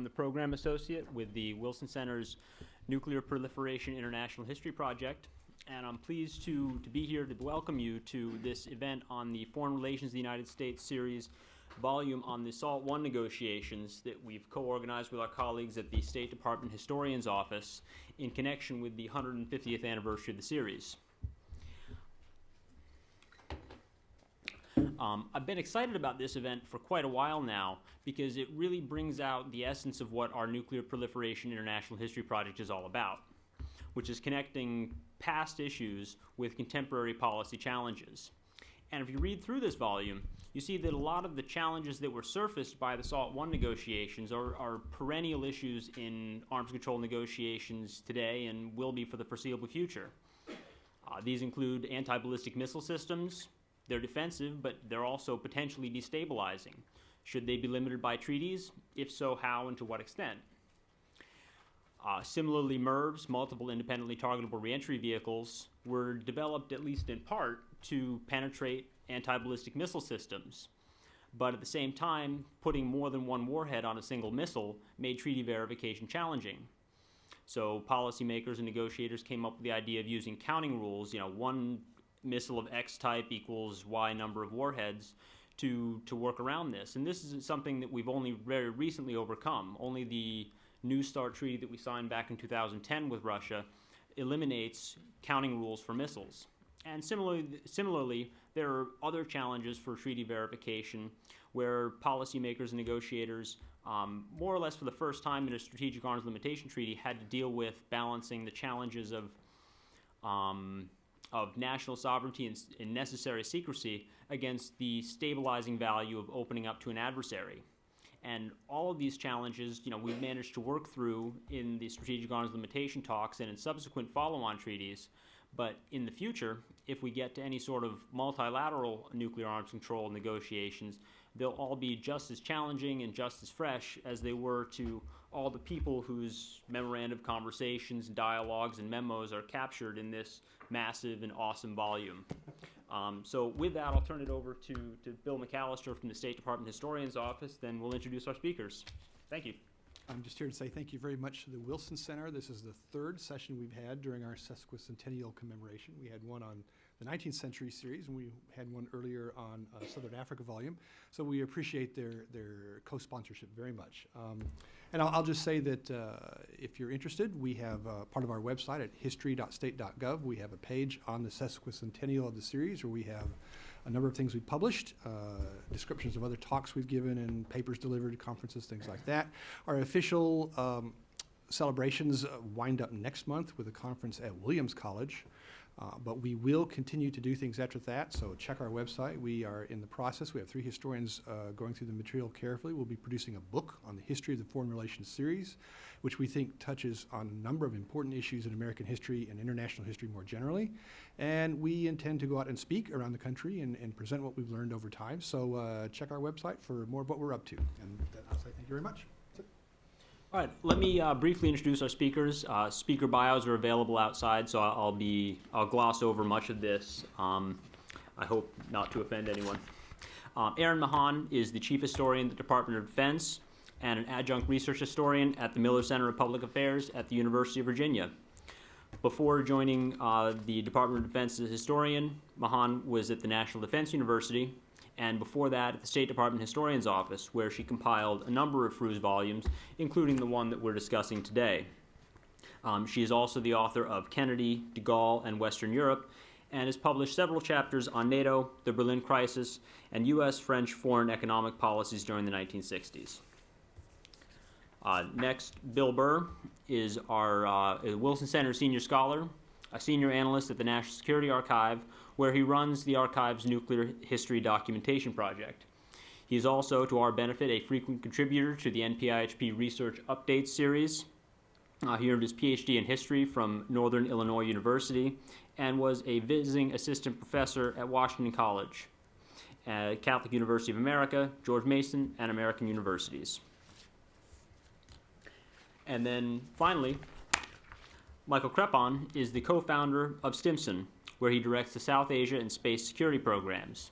I'm the program associate with the Wilson Center's Nuclear Proliferation International History Project, and I'm pleased to be here to welcome you to this event on the Foreign Relations of the United States series volume on the SALT I negotiations that we've co-organized with our colleagues at the State Department Historian's Office in connection with the 150th anniversary of the series. I've been excited about this event for quite a while now because it really brings out the essence of what our Nuclear Proliferation International History Project is all about, which is connecting past issues with contemporary policy challenges. And if you read through this volume, you see that a lot of the challenges that were surfaced by the SALT I negotiations are perennial issues in arms control negotiations today and will be for the foreseeable future. These include anti-ballistic missile systems. They're defensive, but they're also potentially destabilizing. Should they be limited by treaties? If so, how and to what extent? Similarly, MIRVs, multiple independently targetable reentry vehicles, were developed at least in part to penetrate anti-ballistic missile systems. But at the same time, putting more than one warhead on a single missile made treaty verification challenging. So policymakers and negotiators came up with the idea of using counting rules, one missile of X type equals Y number of warheads to work around this. And this is something that we've only very recently overcome. Only the New START treaty that we signed back in 2010 with Russia eliminates counting rules for missiles. And similarly, there are other challenges for treaty verification where policymakers and negotiators, more or less for the first time in a strategic arms limitation treaty, had to deal with balancing the challenges of national sovereignty and necessary secrecy against the stabilizing value of opening up to an adversary. And all of these challenges, we've managed to work through in the strategic arms limitation talks and in subsequent follow-on treaties. But in the future, if we get to any sort of multilateral nuclear arms control negotiations, they'll all be just as challenging and just as fresh as they were to all the people whose memorandum of conversations, dialogues, and memos are captured in this massive and awesome volume. So with that, I'll turn it over to Bill McAllister from the State Department Historian's Office, then we'll introduce our speakers. Thank you. I'm just here to say thank you very much to the Wilson Center. This is the third session we've had during our sesquicentennial commemoration. We had one on the 19th century series, and we had one earlier on Southern Africa volume. So we appreciate their co-sponsorship very much. And I'll just say that if you're interested, we have part of our website at history.state.gov. We have a page on the sesquicentennial of the series where we have a number of things we've published, descriptions of other talks we've given and papers delivered, conferences, things like that. Our official celebrations wind up next month with a conference at Williams College. But we will continue to do things after that, so check our website. We are in the process. We have 3 historians going through the material carefully. We'll be producing a book on the history of the Foreign Relations series, which we think touches on a number of important issues in American history and international history more generally. And we intend to go out and speak around the country and present what we've learned over time. So check our website for more of what we're up to. And I'll say thank you very much. All right, let me briefly introduce our speakers. Speaker bios are available outside, so I'll gloss over much of this. I hope not to offend anyone. Aaron Mahan is the Chief Historian at the Department of Defense and an Adjunct Research Historian at the Miller Center of Public Affairs at the University of Virginia. Before joining the Department of Defense as a historian, Mahan was at the National Defense University, and before that at the State Department Historian's Office, where she compiled a number of FRUS volumes, including the one that we're discussing today. She is also the author of Kennedy, de Gaulle, and Western Europe, and has published several chapters on NATO, the Berlin Crisis, and U.S.-French foreign economic policies during the 1960s. Next, Bill Burr is our Wilson Center Senior Scholar, a senior analyst at the National Security Archive, where he runs the archive's nuclear history documentation project. He is also, to our benefit, a frequent contributor to the NPIHP Research Updates series. He earned his PhD in history from Northern Illinois University and was a visiting assistant professor at Washington College, Catholic University of America, George Mason, and American universities. And then finally, Michael Krepon is the co-founder of Stimson, where he directs the South Asia and space security programs.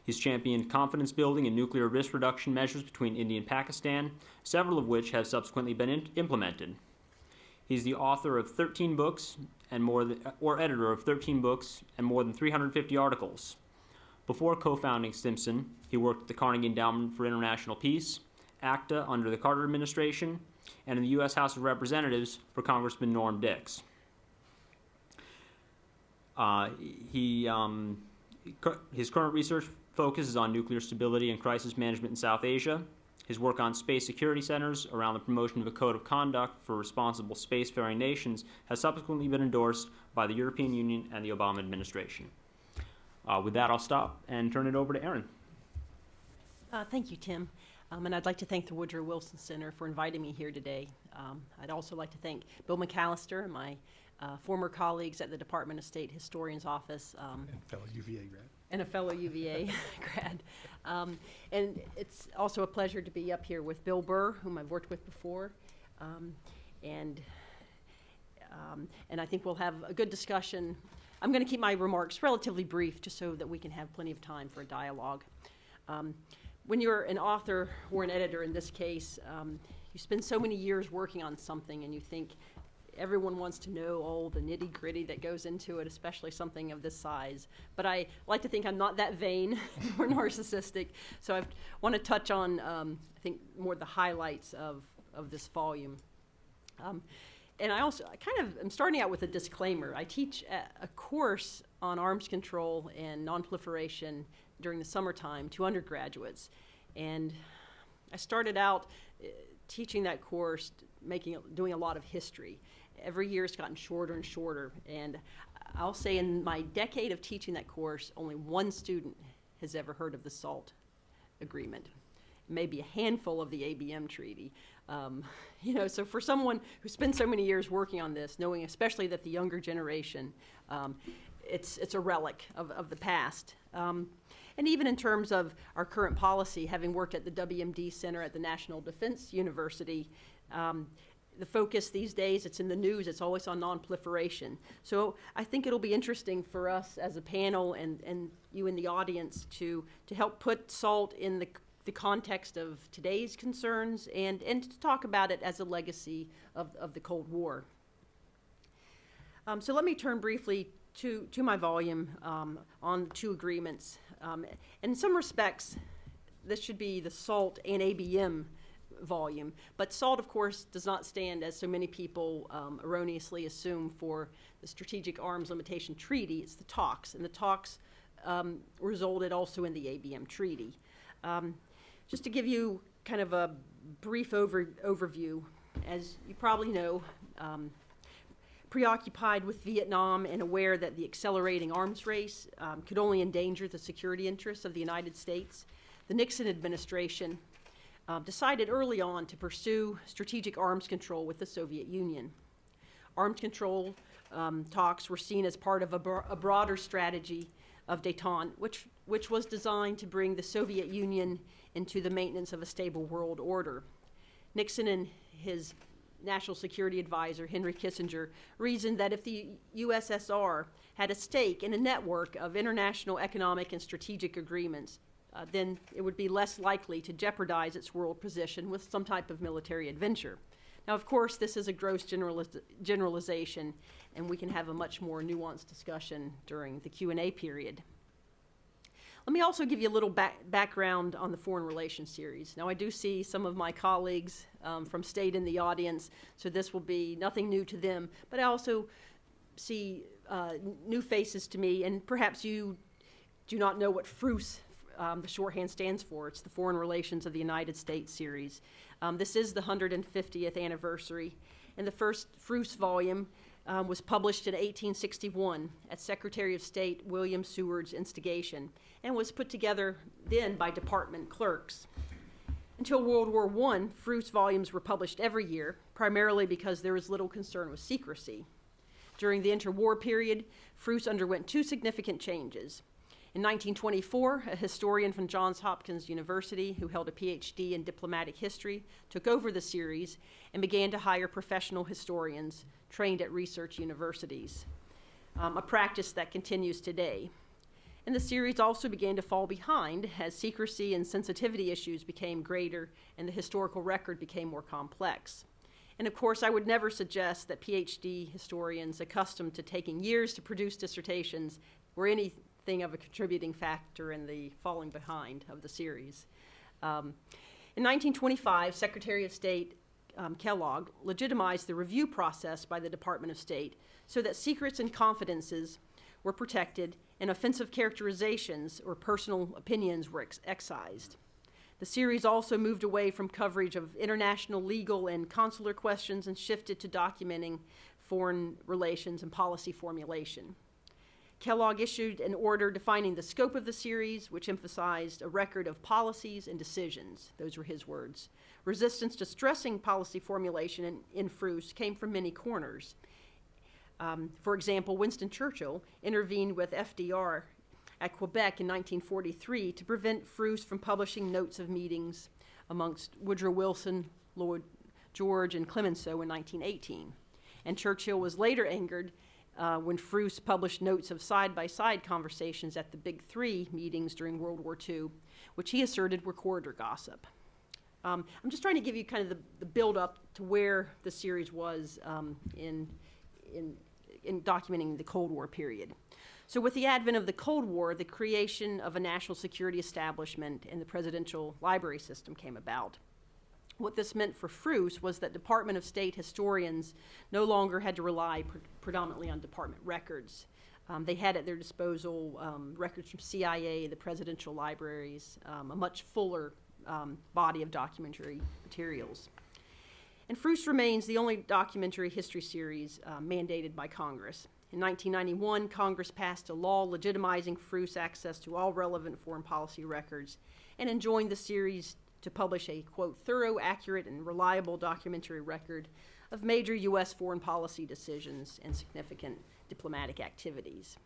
He's championed confidence building and nuclear risk reduction measures between India and Pakistan, several of which have subsequently been implemented. He's the author of 13 books or editor of 13 books and more than 350 articles. Before co-founding Stimson, he worked at the Carnegie Endowment for International Peace, ACTA under the Carter administration, and in the U.S. House of Representatives for Congressman Norm Dix. His current research focuses on nuclear stability and crisis management in South Asia. His work on space security centers around the promotion of a code of conduct for responsible spacefaring nations has subsequently been endorsed by the European Union and the Obama administration. With that, I'll stop and turn it over to Erin. Thank you, Tim. And I'd like to thank the Woodrow Wilson Center for inviting me here today. I'd also like to thank Bill McAllister and my former colleagues at the Department of State Historian's Office. And fellow UVA grad. And a fellow UVA grad. And it's also a pleasure to be up here with Bill Burr, whom I've worked with before. And I think we'll have a good discussion. I'm going to keep my remarks relatively brief just so that we can have plenty of time for a dialogue. When you're an author or an editor in this case, you spend so many years working on something and you think everyone wants to know all the nitty-gritty that goes into it, especially something of this size. But I like to think I'm not that vain or narcissistic, so I want to touch on, I think, more the highlights of this volume. And I am starting out with a disclaimer. I teach a course on arms control and nonproliferation during the summertime to undergraduates. And I started out teaching that course, doing a lot of history. Every year it's gotten shorter and shorter. And I'll say in my decade of teaching that course, only one student has ever heard of the SALT agreement. Maybe a handful of the ABM treaty. So for someone who spends so many years working on this, knowing especially that the younger generation, it's a relic of the past. And even in terms of our current policy, having worked at the WMD Center at the National Defense University, the focus these days, it's in the news, it's always on nonproliferation. So I think it'll be interesting for us as a panel and you in the audience to help put SALT in the context of today's concerns and to talk about it as a legacy of the Cold War. So let me turn briefly to my volume on two agreements. In some respects, this should be the SALT and ABM volume, but SALT, of course, does not stand, as so many people erroneously assume, for the Strategic Arms Limitation Treaty. It's the talks, and the talks resulted also in the ABM Treaty. Just to give you kind of a brief overview, as you probably know, preoccupied with Vietnam and aware that the accelerating arms race could only endanger the security interests of the United States, the Nixon administration decided early on to pursue strategic arms control with the Soviet Union. Arms control talks were seen as part of a broader strategy of détente, which was designed to bring the Soviet Union into the maintenance of a stable world order. Nixon and his National Security Advisor, Henry Kissinger, reasoned that if the USSR had a stake in a network of international economic and strategic agreements, then it would be less likely to jeopardize its world position with some type of military adventure. Now, of course, this is a gross generalization, and we can have a much more nuanced discussion during the Q&A period. Let me also give you a little background on the Foreign Relations Series. Now, I do see some of my colleagues from State in the audience, so this will be nothing new to them, but I also see new faces to me, and perhaps you do not know what FRUS, the shorthand, stands for. It's the Foreign Relations of the United States series. This is the 150th anniversary, and the first FRUS volume was published in 1861 at Secretary of State William Seward's instigation and was put together then by department clerks. Until World War I, FRUS volumes were published every year, primarily because there was little concern with secrecy. During the interwar period, FRUS underwent two significant changes. In 1924, a historian from Johns Hopkins University who held a PhD in diplomatic history took over the series and began to hire professional historians trained at research universities, a practice that continues today. And the series also began to fall behind as secrecy and sensitivity issues became greater and the historical record became more complex. And of course, I would never suggest that PhD historians accustomed to taking years to produce dissertations were anything of a contributing factor in the falling behind of the series. In 1925, Secretary of State Kellogg legitimized the review process by the Department of State so that secrets and confidences were protected and offensive characterizations or personal opinions were excised. The series also moved away from coverage of international legal and consular questions and shifted to documenting foreign relations and policy formulation. Kellogg issued an order defining the scope of the series, which emphasized a record of policies and decisions. Those were his words. Resistance to stressing policy formulation in FRUS came from many corners. For example, Winston Churchill intervened with FDR at Quebec in 1943 to prevent FRUS from publishing notes of meetings amongst Woodrow Wilson, Lloyd George, and Clemenceau in 1918. And Churchill was later angered when FRUS published notes of side-by-side conversations at the Big Three meetings during World War II, which he asserted were corridor gossip. I'm just trying to give you kind of the build-up to where the series was in documenting the Cold War period. So with the advent of the Cold War, the creation of a national security establishment and the presidential library system came about. What this meant for FRUS was that Department of State historians no longer had to rely predominantly on department records. They had at their disposal records from CIA, the presidential libraries, a much fuller body of documentary materials. And FRUS remains the only documentary history series mandated by Congress. In 1991, Congress passed a law legitimizing FRUS access to all relevant foreign policy records and enjoined the series to publish a, quote, thorough, accurate, and reliable documentary record of major U.S. foreign policy decisions and significant diplomatic activities.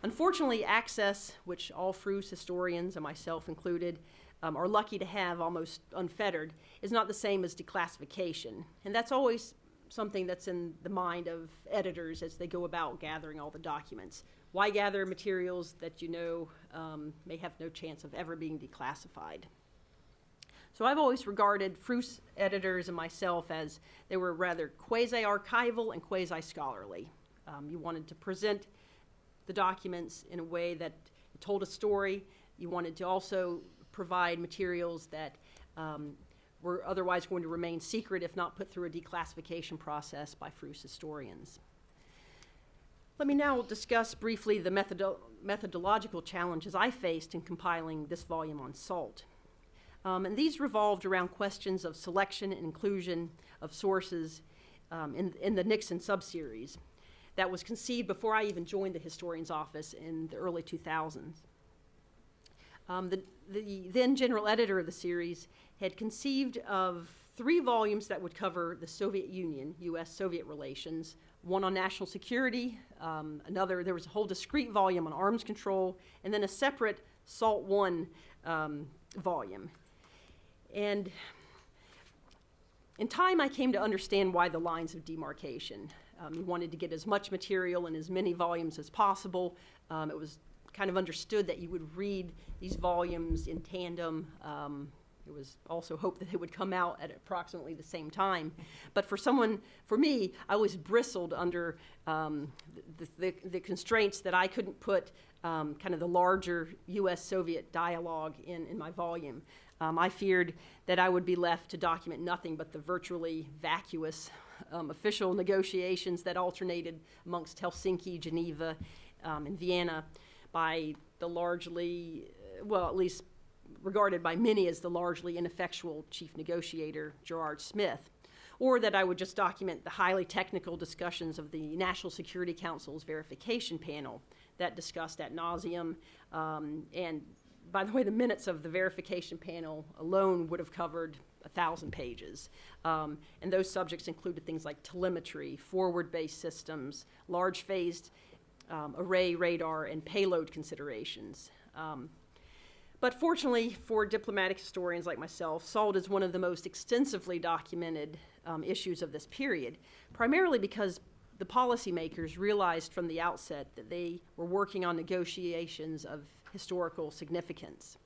Unfortunately, access, which all FRUS historians, and myself included, are lucky to have almost unfettered, is not the same as declassification. And that's always something that's in the mind of editors as they go about gathering all the documents. Why gather materials that you know may have no chance of ever being declassified? So I've always regarded FRUS editors and myself as they were rather quasi-archival and quasi-scholarly. You wanted to present the documents in a way that told a story. You wanted to also provide materials that were otherwise going to remain secret if not put through a declassification process by FRUS historians. Let me now discuss briefly the methodological challenges I faced in compiling this volume on SALT. And these revolved around questions of selection and inclusion of sources in the Nixon subseries that was conceived before I even joined the historian's office in the early 2000s. The then general editor of the series had conceived of 3 volumes that would cover the Soviet Union, U.S.-Soviet relations, one on national security, there was a whole discrete volume on arms control, and then a separate SALT I volume. And in time, I came to understand why the lines of demarcation. We wanted to get as much material in as many volumes as possible. It was kind of understood that you would read these volumes in tandem. It was also hoped that they would come out at approximately the same time. But for me, I always bristled under the constraints that I couldn't put kind of the larger U.S.-Soviet dialogue in my volume. I feared that I would be left to document nothing but the virtually vacuous official negotiations that alternated amongst Helsinki, Geneva, and Vienna by the largely, well, at least regarded by many as the largely ineffectual chief negotiator, Gerard Smith, or that I would just document the highly technical discussions of the National Security Council's verification panel that discussed ad nauseum. And by the way, the minutes of the verification panel alone would have covered 1,000 pages. And those subjects included things like telemetry, forward-based systems, large-phased array radar, and payload considerations. But fortunately for diplomatic historians like myself, SALT is one of the most extensively documented issues of this period, primarily because the policymakers realized from the outset that they were working on negotiations of historical significance.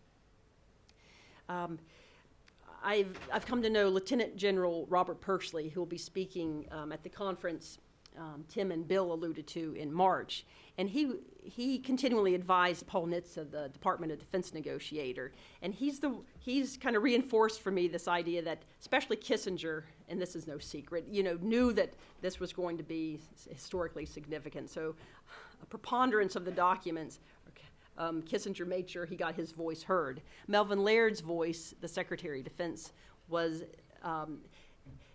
I've come to know Lieutenant General Robert Persley, who will be speaking at the conference Tim and Bill alluded to in March. And he continually advised Paul Nitze, the Department of Defense negotiator. And he's kind of reinforced for me this idea that especially Kissinger, and this is no secret, knew that this was going to be historically significant. So a preponderance of the documents, Kissinger made sure he got his voice heard. Melvin Laird's voice, the Secretary of Defense, was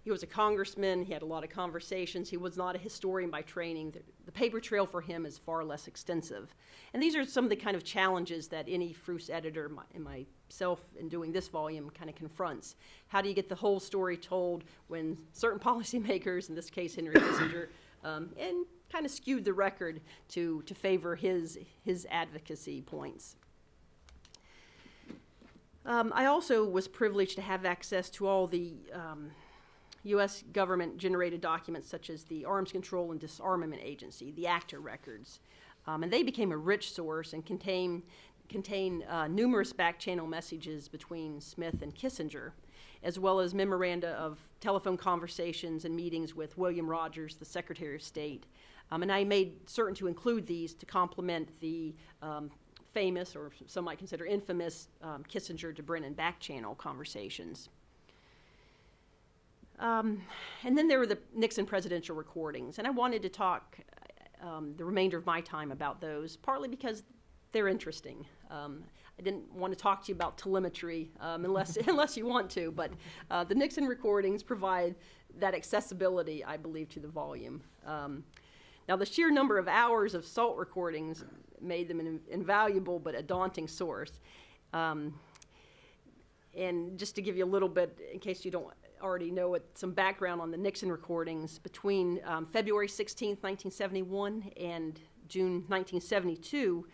he was a congressman. He had a lot of conversations. He was not a historian by training. The paper trail for him is far less extensive. And these are some of the kind of challenges that any FRUS editor and myself in doing this volume kind of confronts. How do you get the whole story told when certain policymakers, in this case Henry Kissinger, and kind of skewed the record to favor his advocacy points. I also was privileged to have access to all the U.S. government-generated documents such as the Arms Control and Disarmament Agency, the ACTA records. And they became a rich source and contain numerous back-channel messages between Smith and Kissinger, as well as memoranda of telephone conversations and meetings with William Rogers, the Secretary of State. And I made certain to include these to complement the famous, or some might consider infamous, Kissinger to Brennan back-channel conversations. And then there were the Nixon presidential recordings, and I wanted to talk the remainder of my time about those, partly because they're interesting. I didn't want to talk to you about telemetry unless you want to, but the Nixon recordings provide that accessibility, I believe, to the volume. Now, the sheer number of hours of SALT recordings made them an invaluable but a daunting source. And just to give you a little bit, in case you don't already know it, some background on the Nixon recordings, between February 16th, 1971 and June 1972,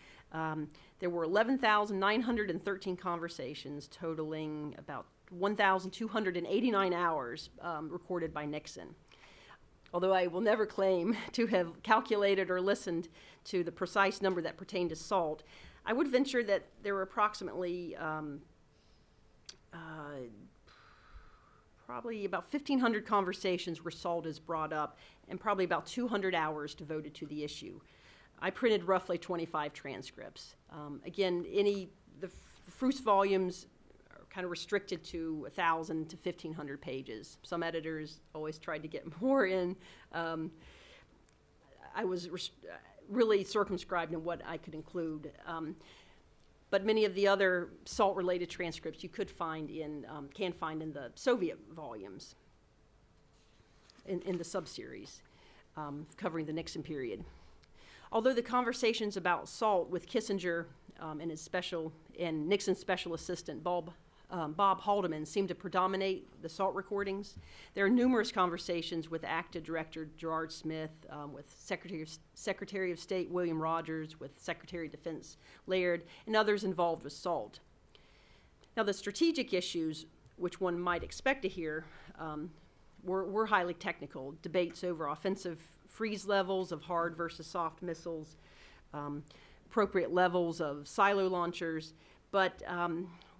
there were 11,913 conversations totaling about 1,289 hours recorded by Nixon. Although I will never claim to have calculated or listened to the precise number that pertained to SALT, I would venture that there were approximately probably about 1,500 conversations where SALT is brought up, and probably about 200 hours devoted to the issue. I printed roughly 25 transcripts. Again, the FRUS volumes are kind of restricted to 1,000 to 1,500 pages. Some editors always tried to get more in. I was really circumscribed in what I could include. But many of the other SALT-related transcripts you can find in the Soviet volumes, in the sub-series covering the Nixon period. Although the conversations about SALT with Kissinger and Nixon's special assistant Bob Haldeman seem to predominate the SALT recordings, there are numerous conversations with ACTA Director Gerard Smith, with Secretary of State William Rogers, with Secretary of Defense Laird, and others involved with SALT. Now, the strategic issues, which one might expect to hear, were highly technical. Debates over offensive freeze levels of hard versus soft missiles, appropriate levels of silo launchers, but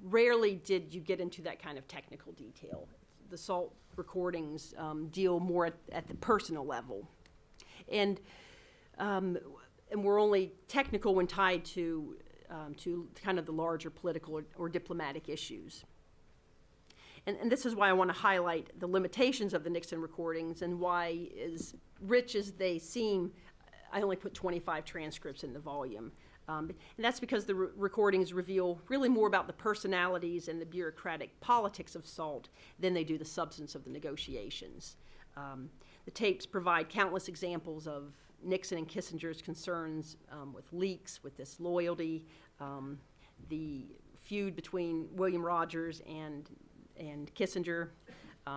rarely did you get into that kind of technical detail. The SALT recordings deal more at the personal level, and we're only technical when tied to kind of the larger political or diplomatic issues. And this is why I want to highlight the limitations of the Nixon recordings and why, as rich as they seem, I only put 25 transcripts in the volume. And that's because the recordings reveal really more about the personalities and the bureaucratic politics of SALT than they do the substance of the negotiations. The tapes provide countless examples of Nixon and Kissinger's concerns with leaks, with disloyalty, the feud between William Rogers and Kissinger,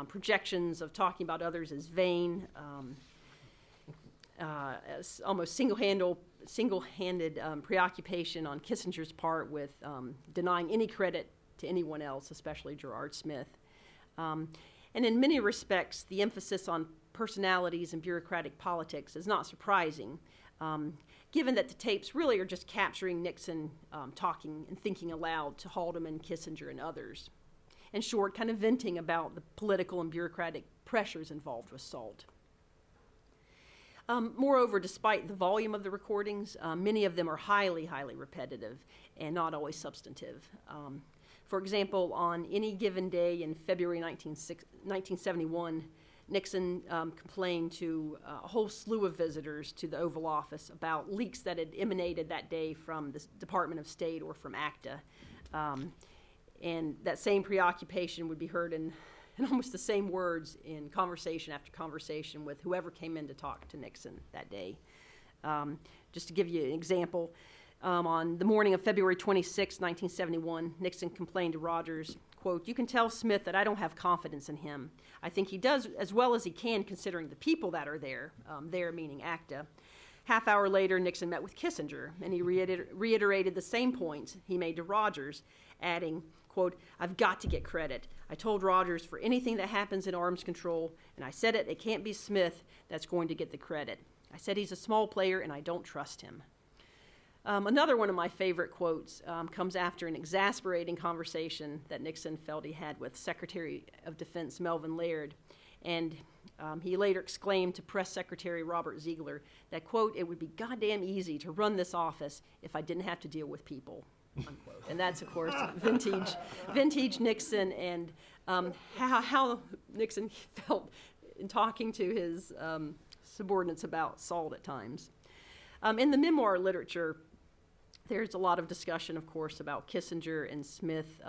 projections of talking about others as vain, as almost single-handed preoccupation on Kissinger's part with denying any credit to anyone else, especially Gerard Smith. And And in many respects, the emphasis on personalities and bureaucratic politics is not surprising, given that the tapes really are just capturing Nixon talking and thinking aloud to Haldeman, Kissinger, and others. In short, kind of venting about the political and bureaucratic pressures involved with SALT. Moreover, despite the volume of the recordings, many of them are highly, highly repetitive and not always substantive. For example, on any given day in February 1971, Nixon complained to a whole slew of visitors to the Oval Office about leaks that had emanated that day from the Department of State or from ACTA. And that same preoccupation would be heard in almost the same words in conversation after conversation with whoever came in to talk to Nixon that day. Just to give you an example, on the morning of February 26, 1971, Nixon complained to Rogers, quote, "You can tell Smith that I don't have confidence in him. I think he does as well as he can considering the people that are there," there meaning ACTA. Half hour later, Nixon met with Kissinger, and he reiterated the same points he made to Rogers, adding, quote, "I've got to get credit. I told Rogers for anything that happens in arms control, and I said it can't be Smith that's going to get the credit. I said he's a small player, and I don't trust him." Another one of my favorite quotes comes after an exasperating conversation that Nixon felt he had with Secretary of Defense Melvin Laird. And he later exclaimed to Press Secretary Robert Ziegler that, quote, "It would be goddamn easy to run this office if I didn't have to deal with people," unquote. And that's, of course, vintage Nixon, and how Nixon felt in talking to his subordinates about SALT at times. In the memoir literature, there's a lot of discussion, of course, about Kissinger and Smith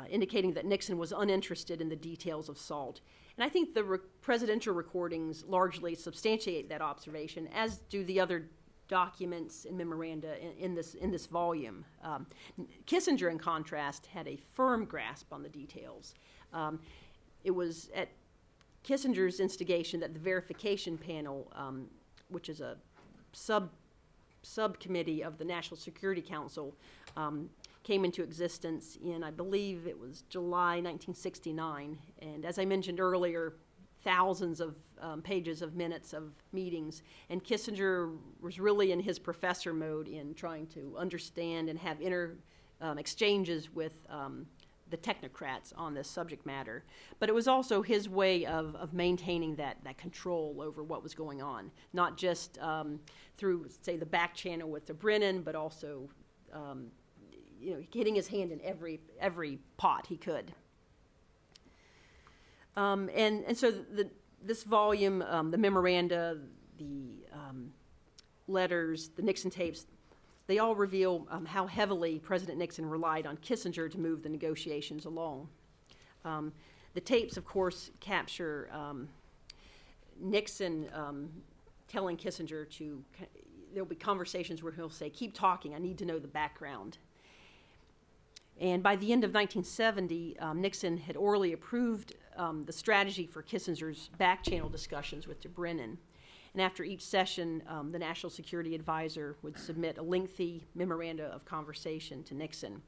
indicating that Nixon was uninterested in the details of SALT. And I think the presidential recordings largely substantiate that observation, as do the other documents and memoranda in this volume. Kissinger, in contrast, had a firm grasp on the details. It was at Kissinger's instigation that the verification panel, which is a subcommittee of the National Security Council, came into existence in, I believe it was July 1969. And as I mentioned earlier, thousands of pages of minutes of meetings. And Kissinger was really in his professor mode in trying to understand and have exchanges with the technocrats on this subject matter. But it was also his way of maintaining that control over what was going on, not just through, say, the back channel with the Brennan, but also getting his hand in every pot he could. And so this volume, the memoranda, the letters, the Nixon tapes, they all reveal how heavily President Nixon relied on Kissinger to move the negotiations along. The tapes, of course, capture Nixon telling Kissinger there'll be conversations where he'll say, "Keep talking, I need to know the background." And by the end of 1970, Nixon had orally approved the strategy for Kissinger's back-channel discussions with Brennan. And after each session, the National Security Advisor would submit a lengthy memoranda of conversation to Nixon.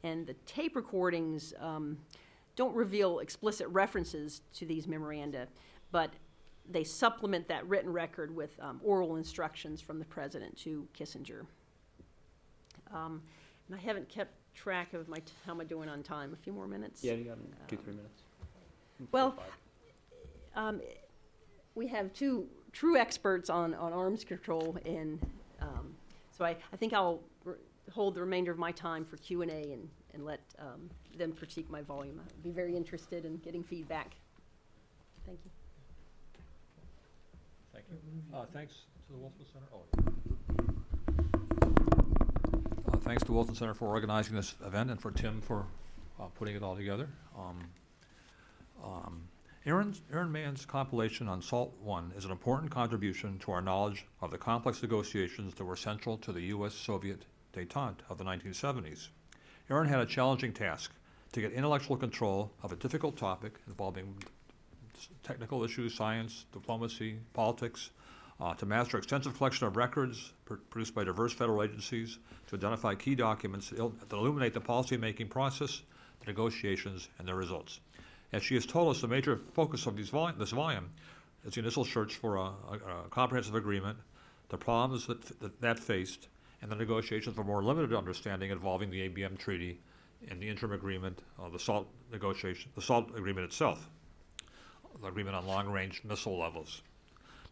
And the tape recordings don't reveal explicit references to these memoranda, but they supplement that written record with oral instructions from the President to Kissinger. And I haven't kept track of how am I doing on time? A few more minutes? Yeah, you got 2-3 minutes. Well, we have two true experts on arms control, and so I think I'll hold the remainder of my time for Q&A and let them critique my volume. I'd be very interested in getting feedback. Thank you. Thank you. Thanks to the Wilson Center. Thanks to Wilson Center for organizing this event, and for Tim for putting it all together. Aaron Mann's compilation on SALT I is an important contribution to our knowledge of the complex negotiations that were central to the U.S.-Soviet détente of the 1970s. Aaron had a challenging task to get intellectual control of a difficult topic involving technical issues, science, diplomacy, politics, to master extensive collection of records produced by diverse federal agencies, to identify key documents that illuminate the policymaking process, the negotiations, and their results. As she has told us, the major focus of this volume is the initial search for a comprehensive agreement, the problems that faced, and the negotiations for more limited understanding involving the ABM treaty and the interim agreement, the SALT agreement itself, the agreement on long-range missile levels.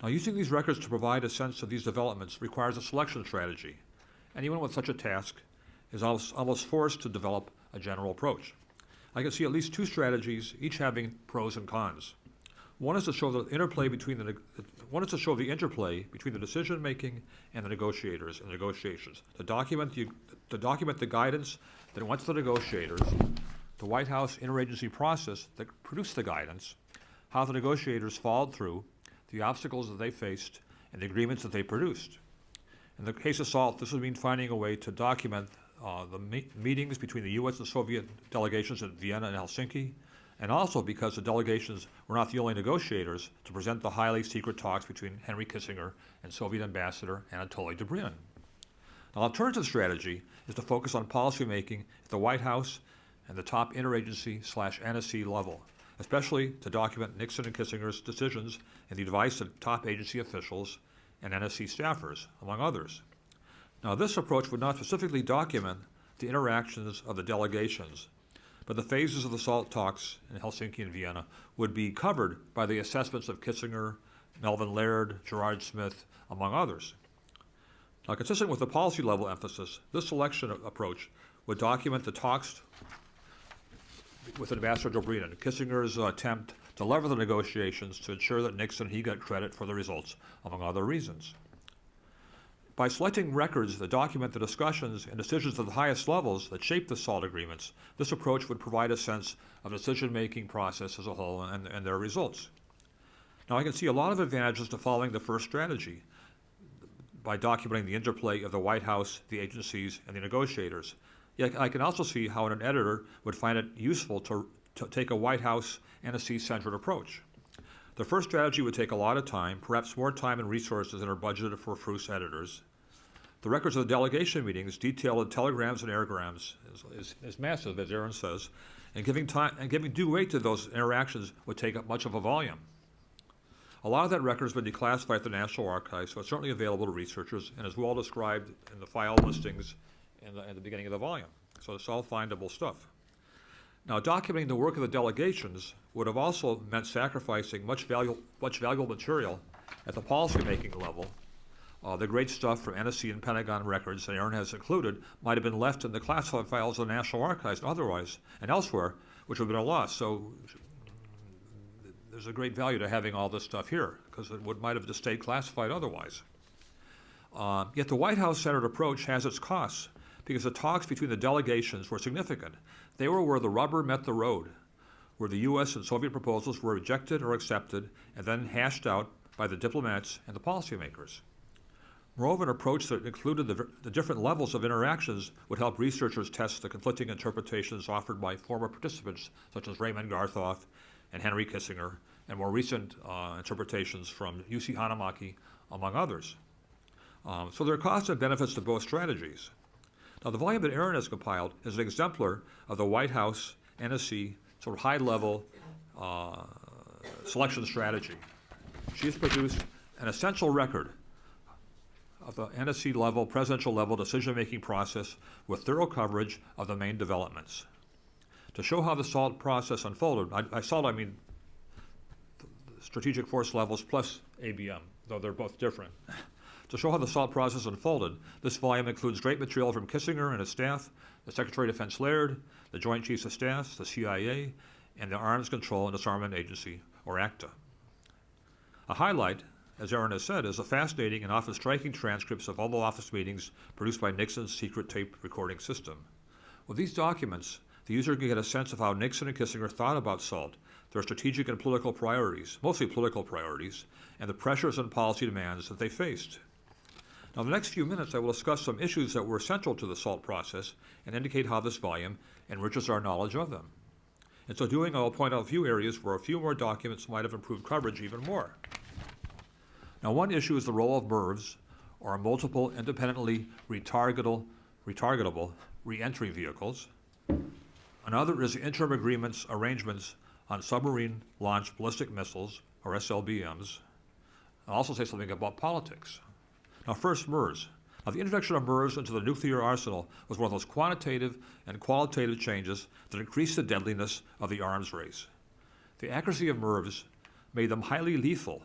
Now, using these records to provide a sense of these developments requires a selection strategy. Anyone with such a task is almost forced to develop a general approach. I can see at least two strategies, each having pros and cons. One is to show the interplay between the decision-making and the negotiators and negotiations. To document the guidance that went to the negotiators, the White House interagency process that produced the guidance, how the negotiators followed through, the obstacles that they faced, and the agreements that they produced. In the case of SALT, this would mean finding a way to document the meetings between the U.S. and Soviet delegations at Vienna and Helsinki, and also because the delegations were not the only negotiators to present the highly secret talks between Henry Kissinger and Soviet Ambassador Anatoly Dobrynin. An alternative strategy is to focus on policymaking at the White House and the top interagency/NSC level, especially to document Nixon and Kissinger's decisions and the advice of top agency officials and NSC staffers, among others. Now, this approach would not specifically document the interactions of the delegations, but the phases of the SALT talks in Helsinki and Vienna would be covered by the assessments of Kissinger, Melvin Laird, Gerard Smith, among others. Now, consistent with the policy level emphasis, this selection approach would document the talks with Ambassador Dobrynin, Kissinger's attempt to lever the negotiations to ensure that Nixon he got credit for the results, among other reasons. By selecting records that document the discussions and decisions at the highest levels that shape the SALT agreements, this approach would provide a sense of the decision-making process as a whole and their results. Now, I can see a lot of advantages to following the first strategy by documenting the interplay of the White House, the agencies, and the negotiators. Yet I can also see how an editor would find it useful to take a White House NSC-centered approach. The first strategy would take a lot of time, perhaps more time and resources than are budgeted for FRUS editors. The records of the delegation meetings, detailed in telegrams and airgrams, is massive, as Aaron says, and giving due weight to those interactions would take up much of a volume. A lot of that record has been declassified at the National Archives, so it's certainly available to researchers and is well described in the file listings in the beginning of the volume. So it's all findable stuff. Now, documenting the work of the delegations would have also meant sacrificing much valuable material at the policymaking level. The great stuff from NSC and Pentagon records that Aaron has included might have been left in the classified files of the National Archives and otherwise, and elsewhere, which would have been a loss. So there's a great value to having all this stuff here, because it might have just stayed classified otherwise. Yet the White House-centered approach has its costs, because the talks between the delegations were significant. They were where the rubber met the road, where the U.S. and Soviet proposals were rejected or accepted and then hashed out by the diplomats and the policymakers. Moreover, an approach that included the different levels of interactions would help researchers test the conflicting interpretations offered by former participants such as Raymond Garthoff and Henry Kissinger, and more recent interpretations from Jussi Hanhimäki, among others. So there are costs and benefits to both strategies. Now, the volume that Aaron has compiled is an exemplar of the White House NSC sort of high-level selection strategy. She has produced an essential record of the NSC level, presidential level decision-making process with thorough coverage of the main developments. To show how the SALT process unfolded, by SALT I mean strategic force levels plus ABM, though they're both different. To show how the SALT process unfolded, this volume includes great material from Kissinger and his staff, the Secretary of Defense Laird, the Joint Chiefs of Staff, the CIA, and the Arms Control and Disarmament Agency, or ACTA. A highlight, as Aaron has said, is the fascinating and often striking transcripts of Oval Office meetings produced by Nixon's secret tape recording system. With these documents, the user can get a sense of how Nixon and Kissinger thought about SALT, their strategic and political priorities, mostly political priorities, and the pressures and policy demands that they faced. Now, in the next few minutes, I will discuss some issues that were central to the SALT process and indicate how this volume enriches our knowledge of them. In so doing, I will point out a few areas where a few more documents might have improved coverage even more. Now, one issue is the role of MIRVs, or multiple independently retargetable re-entry vehicles. Another is the interim arrangements on submarine-launched ballistic missiles, or SLBMs. I'll also say something about politics. Now first, MIRVs. Now the introduction of MIRVs into the nuclear arsenal was one of those quantitative and qualitative changes that increased the deadliness of the arms race. The accuracy of MIRVs made them highly lethal.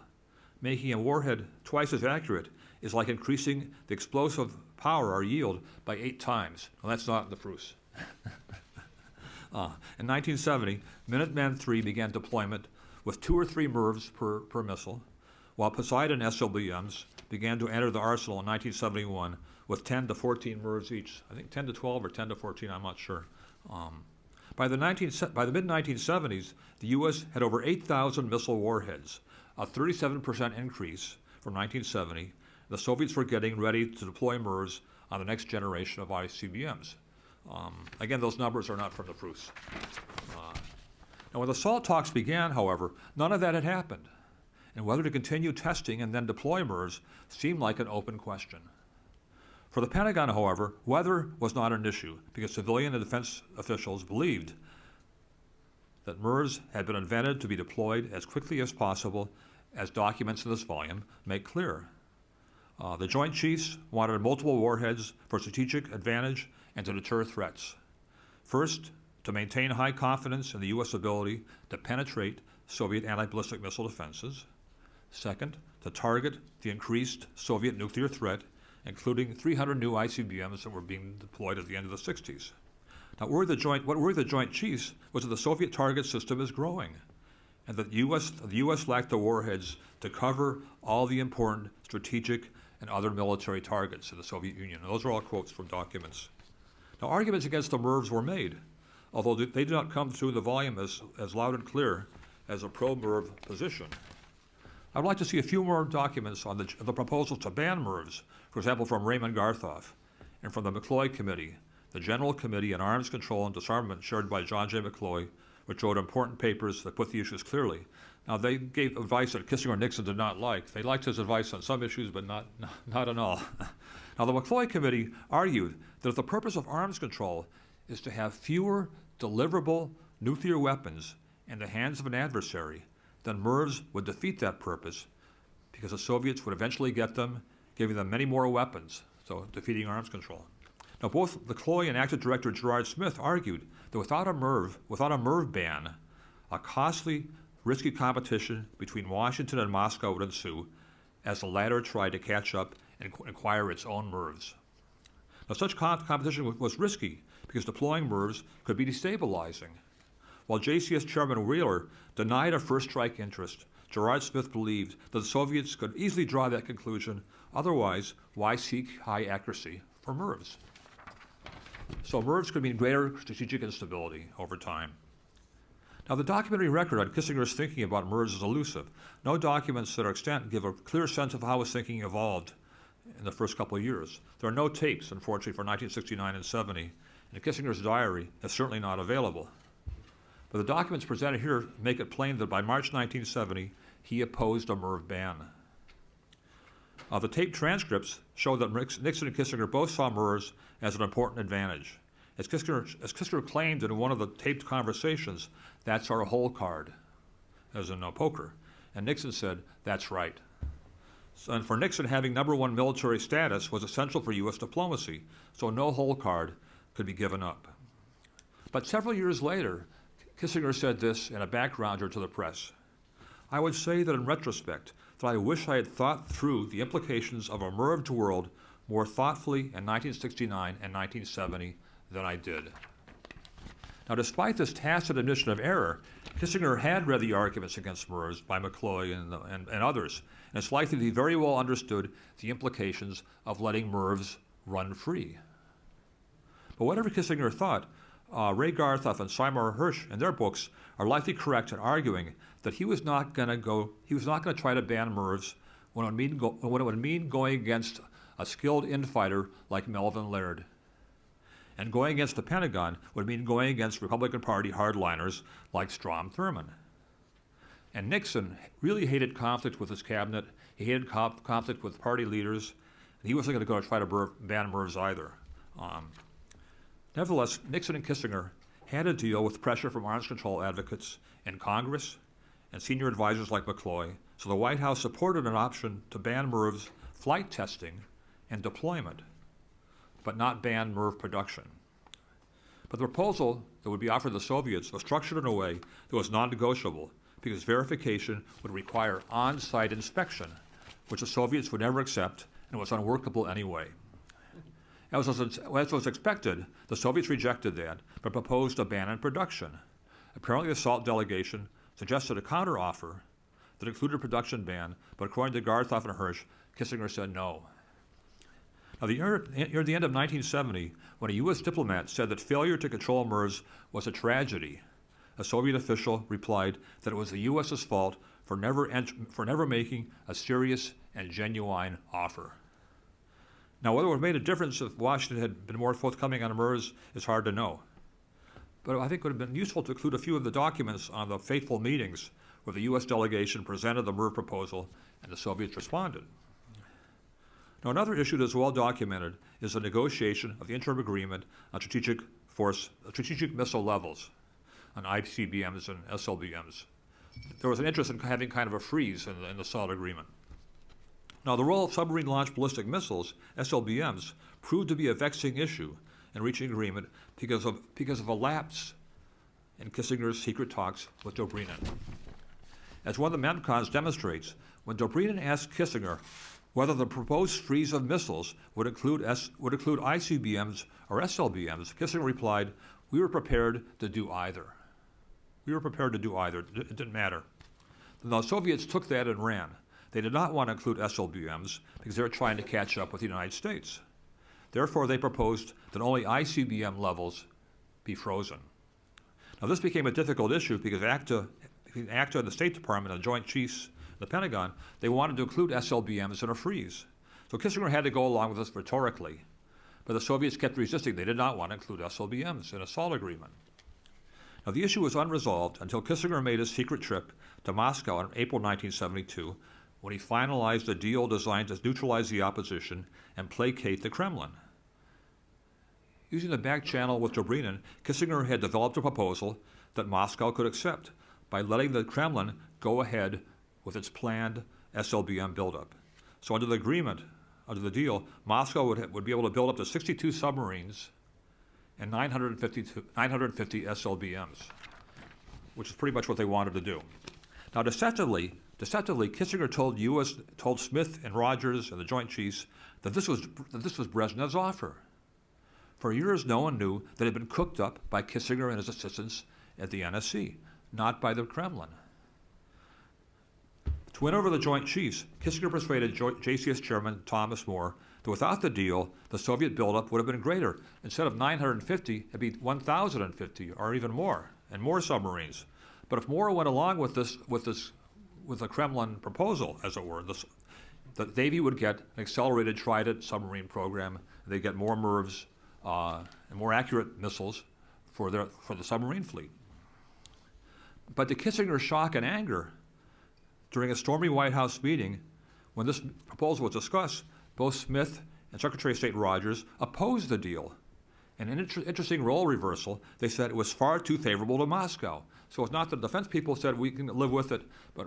Making a warhead twice as accurate is like increasing the explosive power or yield by 8 times. Well, that's not in the FRUS. In 1970, Minuteman III began deployment with 2 or 3 MIRVs per missile, while Poseidon SLBMs began to enter the arsenal in 1971 with 10 to 14 MIRVs each. I think 10 to 12 or 10 to 14, I'm not sure. By the mid-1970s, the U.S. had over 8,000 missile warheads, a 37% increase from 1970. The Soviets were getting ready to deploy MIRVs on the next generation of ICBMs. Again, those numbers are not from the FRUS. Now, when the SALT talks began, however, none of that had happened, and whether to continue testing and then deploy MIRVs seemed like an open question. For the Pentagon, however, weather was not an issue because civilian and defense officials believed that MIRVs had been invented to be deployed as quickly as possible, as documents in this volume make clear. The Joint Chiefs wanted multiple warheads for strategic advantage and to deter threats. First, to maintain high confidence in the U.S. ability to penetrate Soviet anti-ballistic missile defenses. Second, to target the increased Soviet nuclear threat, including 300 new ICBMs that were being deployed at the end of the 60s. Now, what worried the Joint Chiefs was that the Soviet target system is growing, and that the U.S. lacked the warheads to cover all the important strategic and other military targets of the Soviet Union. Those are all quotes from documents. Now, arguments against the MIRVs were made, although they did not come through the volume as loud and clear as a pro-MIRV position. I would like to see a few more documents on the proposals to ban MIRVs, for example, from Raymond Garthoff and from the McCloy Committee, the General Committee on Arms Control and Disarmament chaired by John J. McCloy, which wrote important papers that put the issues clearly. Now, they gave advice that Kissinger and Nixon did not like. They liked his advice on some issues, but not on all. Now, the McCloy Committee argued that if the purpose of arms control is to have fewer deliverable nuclear weapons in the hands of an adversary, then MIRVs would defeat that purpose because the Soviets would eventually get them, giving them many more weapons, so defeating arms control. Now, both McCloy and Active Director Gerard Smith argued that without a MIRV ban, a costly, risky competition between Washington and Moscow would ensue as the latter tried to catch up and acquire its own MIRVs. Now, such competition was risky because deploying MIRVs could be destabilizing. While JCS Chairman Wheeler denied a first strike interest, Gerard Smith believed that the Soviets could easily draw that conclusion. Otherwise, why seek high accuracy for MIRVs? So MIRVs could mean greater strategic instability over time. Now, the documentary record on Kissinger's thinking about MIRVs is elusive. No documents that are extant give a clear sense of how his thinking evolved in the first couple of years. There are no tapes, unfortunately, for 1969 and 70, and Kissinger's diary is certainly not available. But the documents presented here make it plain that by March 1970, he opposed a MIRV ban. The tape transcripts show that Nixon and Kissinger both saw MIRVs as an important advantage. As Kissinger claimed in one of the taped conversations, that's our hole card, as in poker. And Nixon said, that's right. And for Nixon, having #1 military status was essential for U.S. diplomacy, so no hole card could be given up. But several years later, Kissinger said this in a backgrounder to the press. I would say that in retrospect, that I wish I had thought through the implications of a MIRVed world more thoughtfully in 1969 and 1970 than I did. Now, despite this tacit admission of error, Kissinger had read the arguments against MIRVs by McCloy and others, and it's likely that he very well understood the implications of letting MIRVs run free. But whatever Kissinger thought, Ray Garthoff and Seymour Hersh in their books are likely correct in arguing that he was not going to try to ban MIRVs when it would mean going against a skilled infighter like Melvin Laird. And going against the Pentagon would mean going against Republican Party hardliners like Strom Thurmond. And Nixon really hated conflict with his cabinet. He hated conflict with party leaders. And he wasn't going to go try to ban MIRVs either. Nevertheless, Nixon and Kissinger had to deal with pressure from arms control advocates in Congress and senior advisors like McCloy, so the White House supported an option to ban MIRV's flight testing and deployment, but not ban MIRV production. But the proposal that would be offered to the Soviets was structured in a way that was non-negotiable because verification would require on-site inspection, which the Soviets would never accept and was unworkable anyway. As was expected, the Soviets rejected that, but proposed a ban on production. Apparently, the SALT delegation suggested a counteroffer that included a production ban, but according to Garthoff and Hirsch, Kissinger said no. Now, near the end of 1970, when a U.S. diplomat said that failure to control MIRVs was a tragedy, a Soviet official replied that it was the U.S.'s fault for never making a serious and genuine offer. Now, whether it would have made a difference if Washington had been more forthcoming on MIRVs is hard to know. But I think it would have been useful to include a few of the documents on the fateful meetings where the U.S. delegation presented the MIRV proposal and the Soviets responded. Now, another issue that is well documented is the negotiation of the interim agreement on strategic missile levels, on ICBMs and SLBMs. There was an interest in having kind of a freeze in the SALT agreement. Now, the role of submarine-launched ballistic missiles, SLBMs, proved to be a vexing issue in reaching agreement because of a lapse in Kissinger's secret talks with Dobrynin. As one of the MEMCONs demonstrates, when Dobrynin asked Kissinger whether the proposed freeze of missiles would include ICBMs or SLBMs, Kissinger replied, "We were prepared to do either." We were prepared to do either. It didn't matter. The Soviets took that and ran. They did not want to include SLBMs because they were trying to catch up with the United States. Therefore, they proposed that only ICBM levels be frozen. Now, this became a difficult issue because ACTA and the State Department and the Joint Chiefs, the Pentagon, they wanted to include SLBMs in a freeze. So Kissinger had to go along with this rhetorically. But the Soviets kept resisting. They did not want to include SLBMs in a SALT agreement. Now, the issue was unresolved until Kissinger made his secret trip to Moscow in April 1972, when he finalized a deal designed to neutralize the opposition and placate the Kremlin. Using the back channel with Dobrynin, Kissinger had developed a proposal that Moscow could accept by letting the Kremlin go ahead with its planned SLBM buildup. So under the deal, Moscow would be able to build up to 62 submarines and 950 SLBMs, which is pretty much what they wanted to do. Now, deceptively, Kissinger told Smith and Rogers and the Joint Chiefs that this was Brezhnev's offer. For years, no one knew that it had been cooked up by Kissinger and his assistants at the NSC, not by the Kremlin. To win over the Joint Chiefs, Kissinger persuaded JCS Chairman Thomas Moore that without the deal, the Soviet buildup would have been greater. Instead of 950, it'd be 1,050 or even more, and more submarines. But if Moore went along with the Kremlin proposal, as it were, the Navy would get an accelerated Trident submarine program. They'd get more MIRVs and more accurate missiles for the submarine fleet. But to Kissinger's shock and anger, during a stormy White House meeting, when this proposal was discussed, both Smith and Secretary of State Rogers opposed the deal. And in an interesting role reversal, they said it was far too favorable to Moscow. So it's not that the defense people said we can live with it, but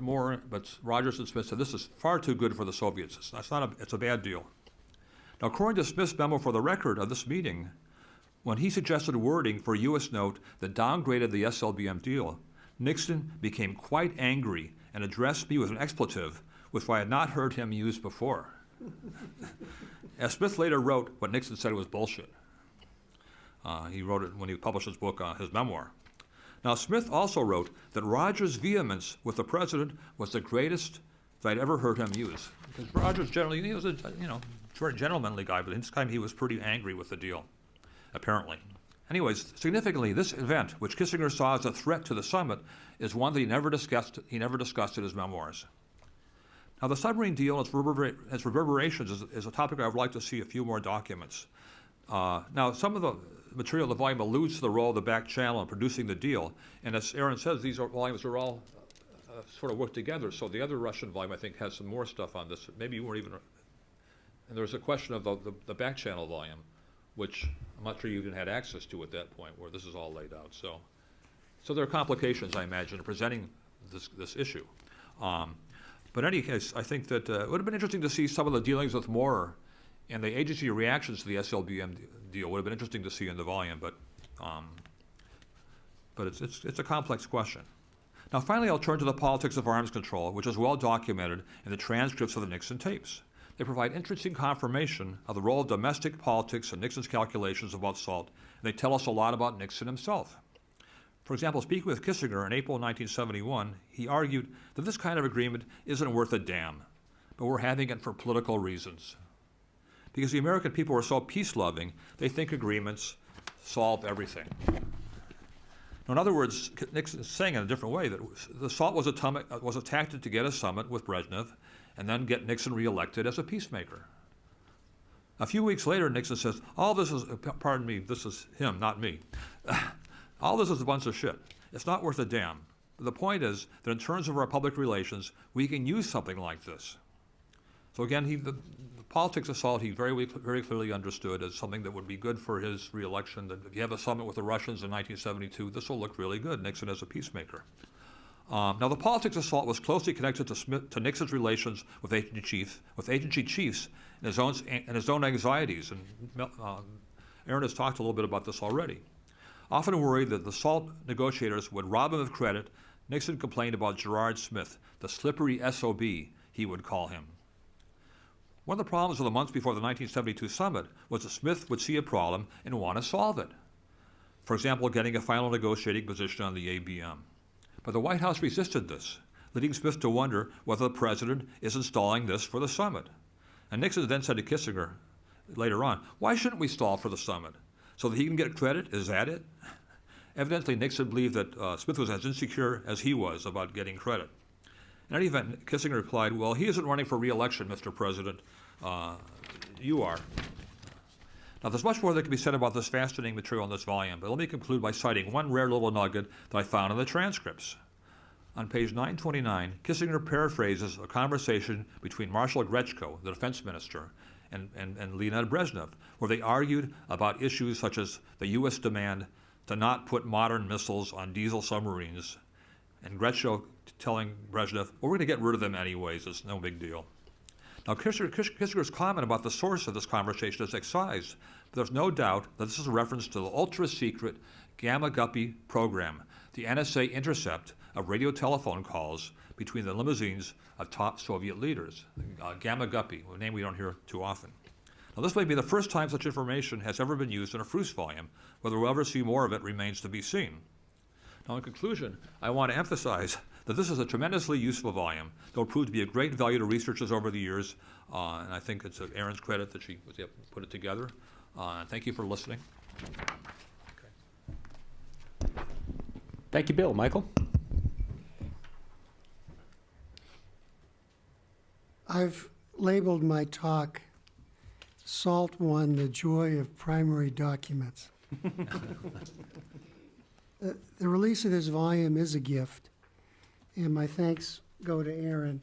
Rogers and Smith said this is far too good for the Soviets. It's a bad deal. Now, according to Smith's memo for the record of this meeting, when he suggested wording for a U.S. note that downgraded the SLBM deal, Nixon became quite angry and addressed me with an expletive, which I had not heard him use before. As Smith later wrote, what Nixon said was bullshit. He wrote it when he published his book, his memoir. Now, Smith also wrote that Rogers' vehemence with the president was the greatest that I'd ever heard him use. Because Rogers generally, he was a very gentlemanly guy, but this time he was pretty angry with the deal, apparently. Anyways, significantly, this event, which Kissinger saw as a threat to the summit, is one that he never discussed in his memoirs. Now, the submarine deal and its reverberations is a topic I would like to see a few more documents. Now, some of the material in the volume alludes to the role of the back channel in producing the deal, and as Aaron says, these volumes are all sort of worked together, so the other Russian volume, I think, has some more stuff on this. Maybe you weren't even... And there's a question of the back channel volume, which I'm not sure you even had access to at that point where this is all laid out. So there are complications, I imagine, in presenting this issue. But in any case, I think that it would have been interesting to see some of the dealings with Moorer and the agency reactions to the SLBM deal. Would have been interesting to see in the volume, but it's a complex question. Now, finally, I'll turn to the politics of arms control, which is well documented in the transcripts of the Nixon tapes. They provide interesting confirmation of the role of domestic politics in Nixon's calculations about SALT, and they tell us a lot about Nixon himself. For example, speaking with Kissinger in April 1971, he argued that this kind of agreement isn't worth a damn, but we're having it for political reasons. Because the American people are so peace-loving, they think agreements solve everything. Now, in other words, Nixon is saying in a different way that the SALT was a tactic to get a summit with Brezhnev and then get Nixon reelected as a peacemaker. A few weeks later, Nixon says, all this is, pardon me, this is him, not me. All this is a bunch of shit. It's not worth a damn. The point is that in terms of our public relations, we can use something like this. So again, the politics of SALT he very clearly understood as something that would be good for his reelection. That if you have a summit with the Russians in 1972, this will look really good, Nixon as a peacemaker. Now, the politics of SALT was closely connected to Nixon's relations with agency chiefs and his own anxieties. And Aaron has talked a little bit about this already. Often worried that the SALT negotiators would rob him of credit, Nixon complained about Gerard Smith, the slippery SOB, he would call him. One of the problems of the months before the 1972 summit was that Smith would see a problem and want to solve it. For example, getting a final negotiating position on the ABM. But the White House resisted this, leading Smith to wonder whether the president is installing this for the summit. And Nixon then said to Kissinger later on, why shouldn't we stall for the summit? So that he can get credit? Is that it? Evidently, Nixon believed that Smith was as insecure as he was about getting credit. In any event, Kissinger replied, well, he isn't running for re-election, Mr. President. You are. Now, there's much more that can be said about this fascinating material in this volume, but let me conclude by citing one rare little nugget that I found in the transcripts. On page 929, Kissinger paraphrases a conversation between Marshal Grechko, the defense minister, and Leonid Brezhnev, where they argued about issues such as the U.S. demand to not put modern missiles on diesel submarines, and Grechko telling Brezhnev, well, we're going to get rid of them anyways, it's no big deal. Now, Kissinger's comment about the source of this conversation is excised, but there's no doubt that this is a reference to the ultra-secret Gamma Guppy program, the NSA intercept of radio telephone calls between the limousines of top Soviet leaders. Gamma Guppy, a name we don't hear too often. Now, this may be the first time such information has ever been used in a FRUS volume. Whether we'll ever see more of it remains to be seen. Now, in conclusion, I want to emphasize that this is a tremendously useful volume that will prove to be of great value to researchers over the years, and I think it's Erin's credit that she was able to put it together. Thank you for listening. Okay. Thank you, Bill. Michael? I've labeled my talk SALT 1, The Joy of Primary Documents. The release of this volume is a gift, and my thanks go to Erin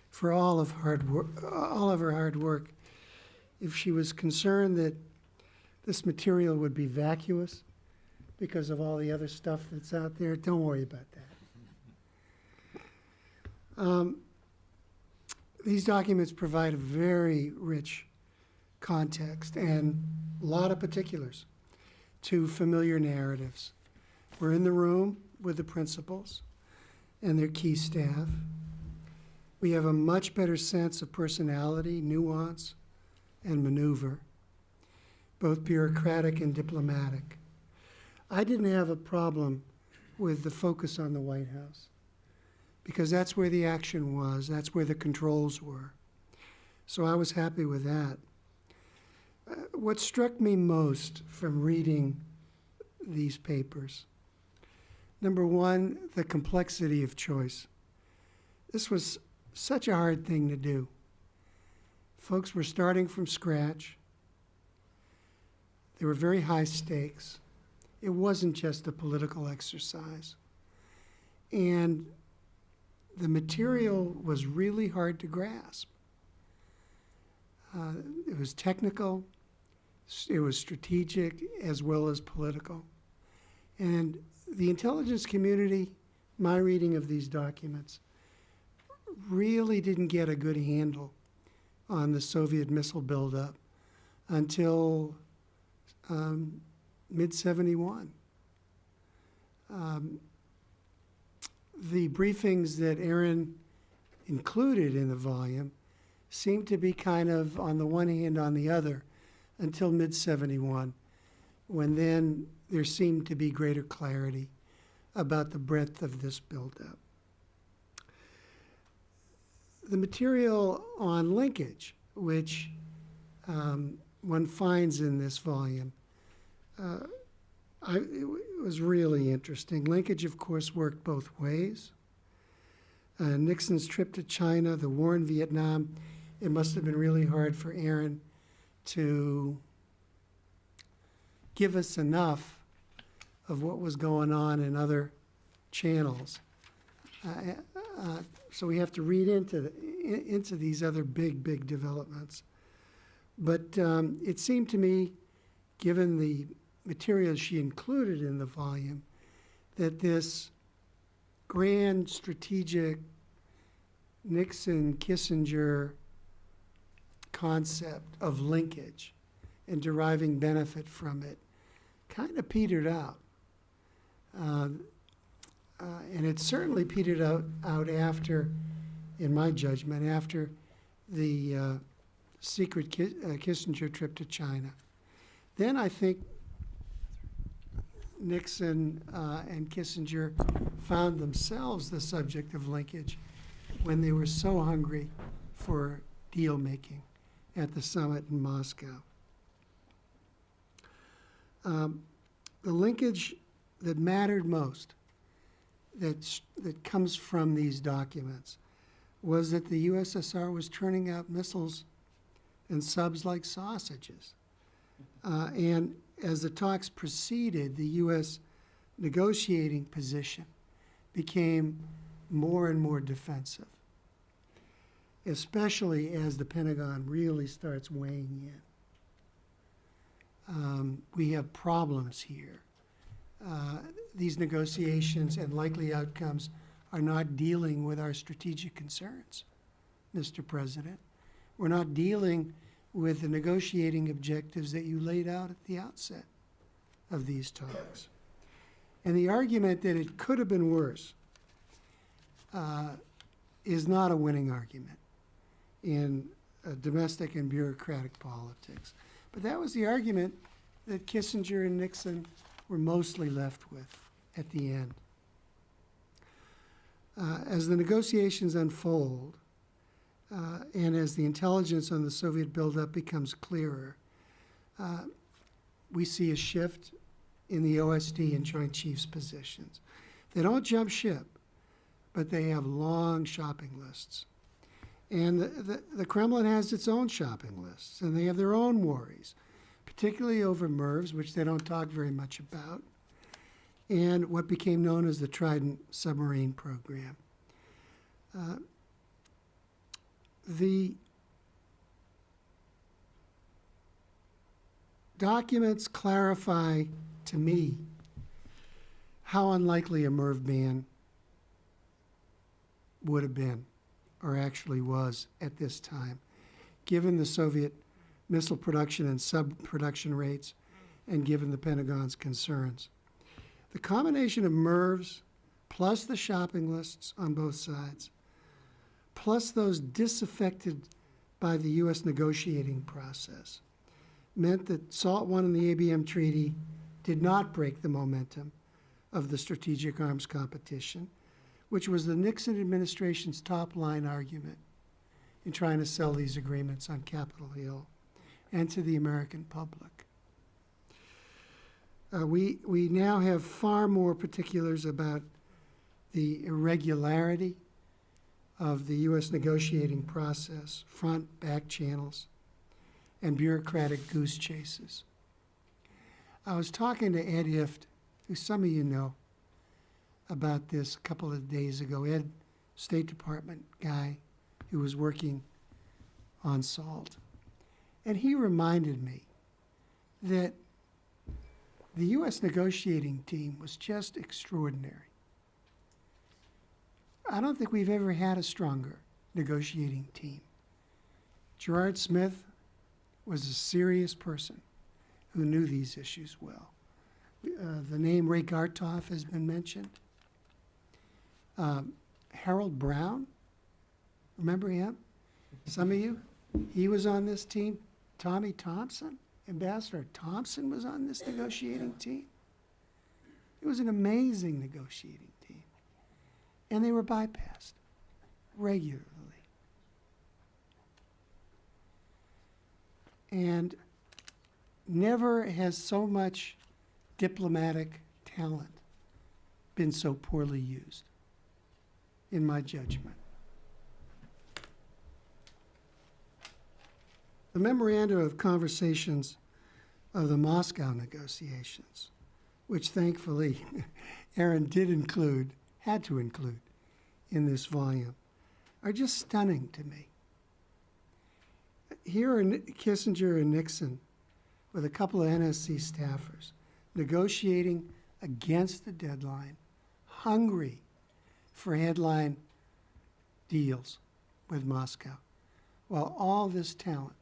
for all of her hard work. If she was concerned that this material would be vacuous because of all the other stuff that's out there, don't worry about that. These documents provide a very rich context and a lot of particulars to familiar narratives. We're in the room with the principals and their key staff. We have a much better sense of personality, nuance, and maneuver, both bureaucratic and diplomatic. I didn't have a problem with the focus on the White House because that's where the action was, that's where the controls were. So I was happy with that. What struck me most from reading these papers, number one, the complexity of choice. This was such a hard thing to do. Folks were starting from scratch. There were very high stakes. It wasn't just a political exercise. And the material was really hard to grasp. It was technical, It was strategic as well as political. And the intelligence community, my reading of these documents, really didn't get a good handle on the Soviet missile buildup until mid-71. The briefings that Aaron included in the volume seemed to be kind of on the one hand, on the other, until mid-71, when then there seemed to be greater clarity about the breadth of this buildup. The material on linkage, which one finds in this volume, it was really interesting. Linkage, of course, worked both ways. Nixon's trip to China, the war in Vietnam, it must have been really hard for Aaron to give us enough of what was going on in other channels. So we have to read into these other big developments. But it seemed to me, given the materials she included in the volume, that this grand strategic Nixon-Kissinger concept of linkage and deriving benefit from it kind of petered out. And it certainly petered out after, in my judgment, after the secret Kissinger trip to China. Then I think Nixon and Kissinger found themselves the subject of linkage when they were so hungry for deal making at the summit in Moscow. The linkage that mattered most, that comes from these documents, was that the USSR was turning out missiles and subs like sausages. And as the talks proceeded, the U.S. negotiating position became more and more defensive, especially as the Pentagon really starts weighing in. We have problems here. These negotiations and likely outcomes are not dealing with our strategic concerns, Mr. President. We're not dealing with the negotiating objectives that you laid out at the outset of these talks. And the argument that it could have been worse is not a winning argument in domestic and bureaucratic politics. But that was the argument that Kissinger and Nixon were mostly left with at the end. As the negotiations unfold, and as the intelligence on the Soviet buildup becomes clearer, we see a shift in the OSD and Joint Chiefs positions. They don't jump ship, but they have long shopping lists. And the Kremlin has its own shopping lists, and they have their own worries, particularly over MIRVs, which they don't talk very much about, and what became known as the Trident submarine program. The documents clarify to me how unlikely a MIRV ban would have been, or actually was at this time, given the Soviet missile production and sub-production rates, and given the Pentagon's concerns. The combination of MIRVs, plus the shopping lists on both sides, plus those disaffected by the U.S. negotiating process, meant that SALT I and the ABM Treaty did not break the momentum of the strategic arms competition, which was the Nixon administration's top-line argument in trying to sell these agreements on Capitol Hill and to the American public. We now have far more particulars about the irregularity of the U.S. negotiating process, front, back channels, and bureaucratic goose chases. I was talking to Ed Ift, who some of you know, about this a couple of days ago. Ed, State Department guy who was working on SALT. And he reminded me that the U.S. negotiating team was just extraordinary. I don't think we've ever had a stronger negotiating team. Gerard Smith was a serious person who knew these issues well. The name Ray Gartoff has been mentioned. Harold Brown, remember him? Some of you? He was on this team. Tommy Thompson, Ambassador Thompson was on this negotiating team. It was an amazing negotiating team. And they were bypassed regularly. And never has so much diplomatic talent been so poorly used, in my judgment. The memorandum of conversations of the Moscow negotiations, which thankfully Aaron did include, had to include in this volume, are just stunning to me. Here are Kissinger and Nixon with a couple of NSC staffers negotiating against the deadline, hungry for headline deals with Moscow, while all this talent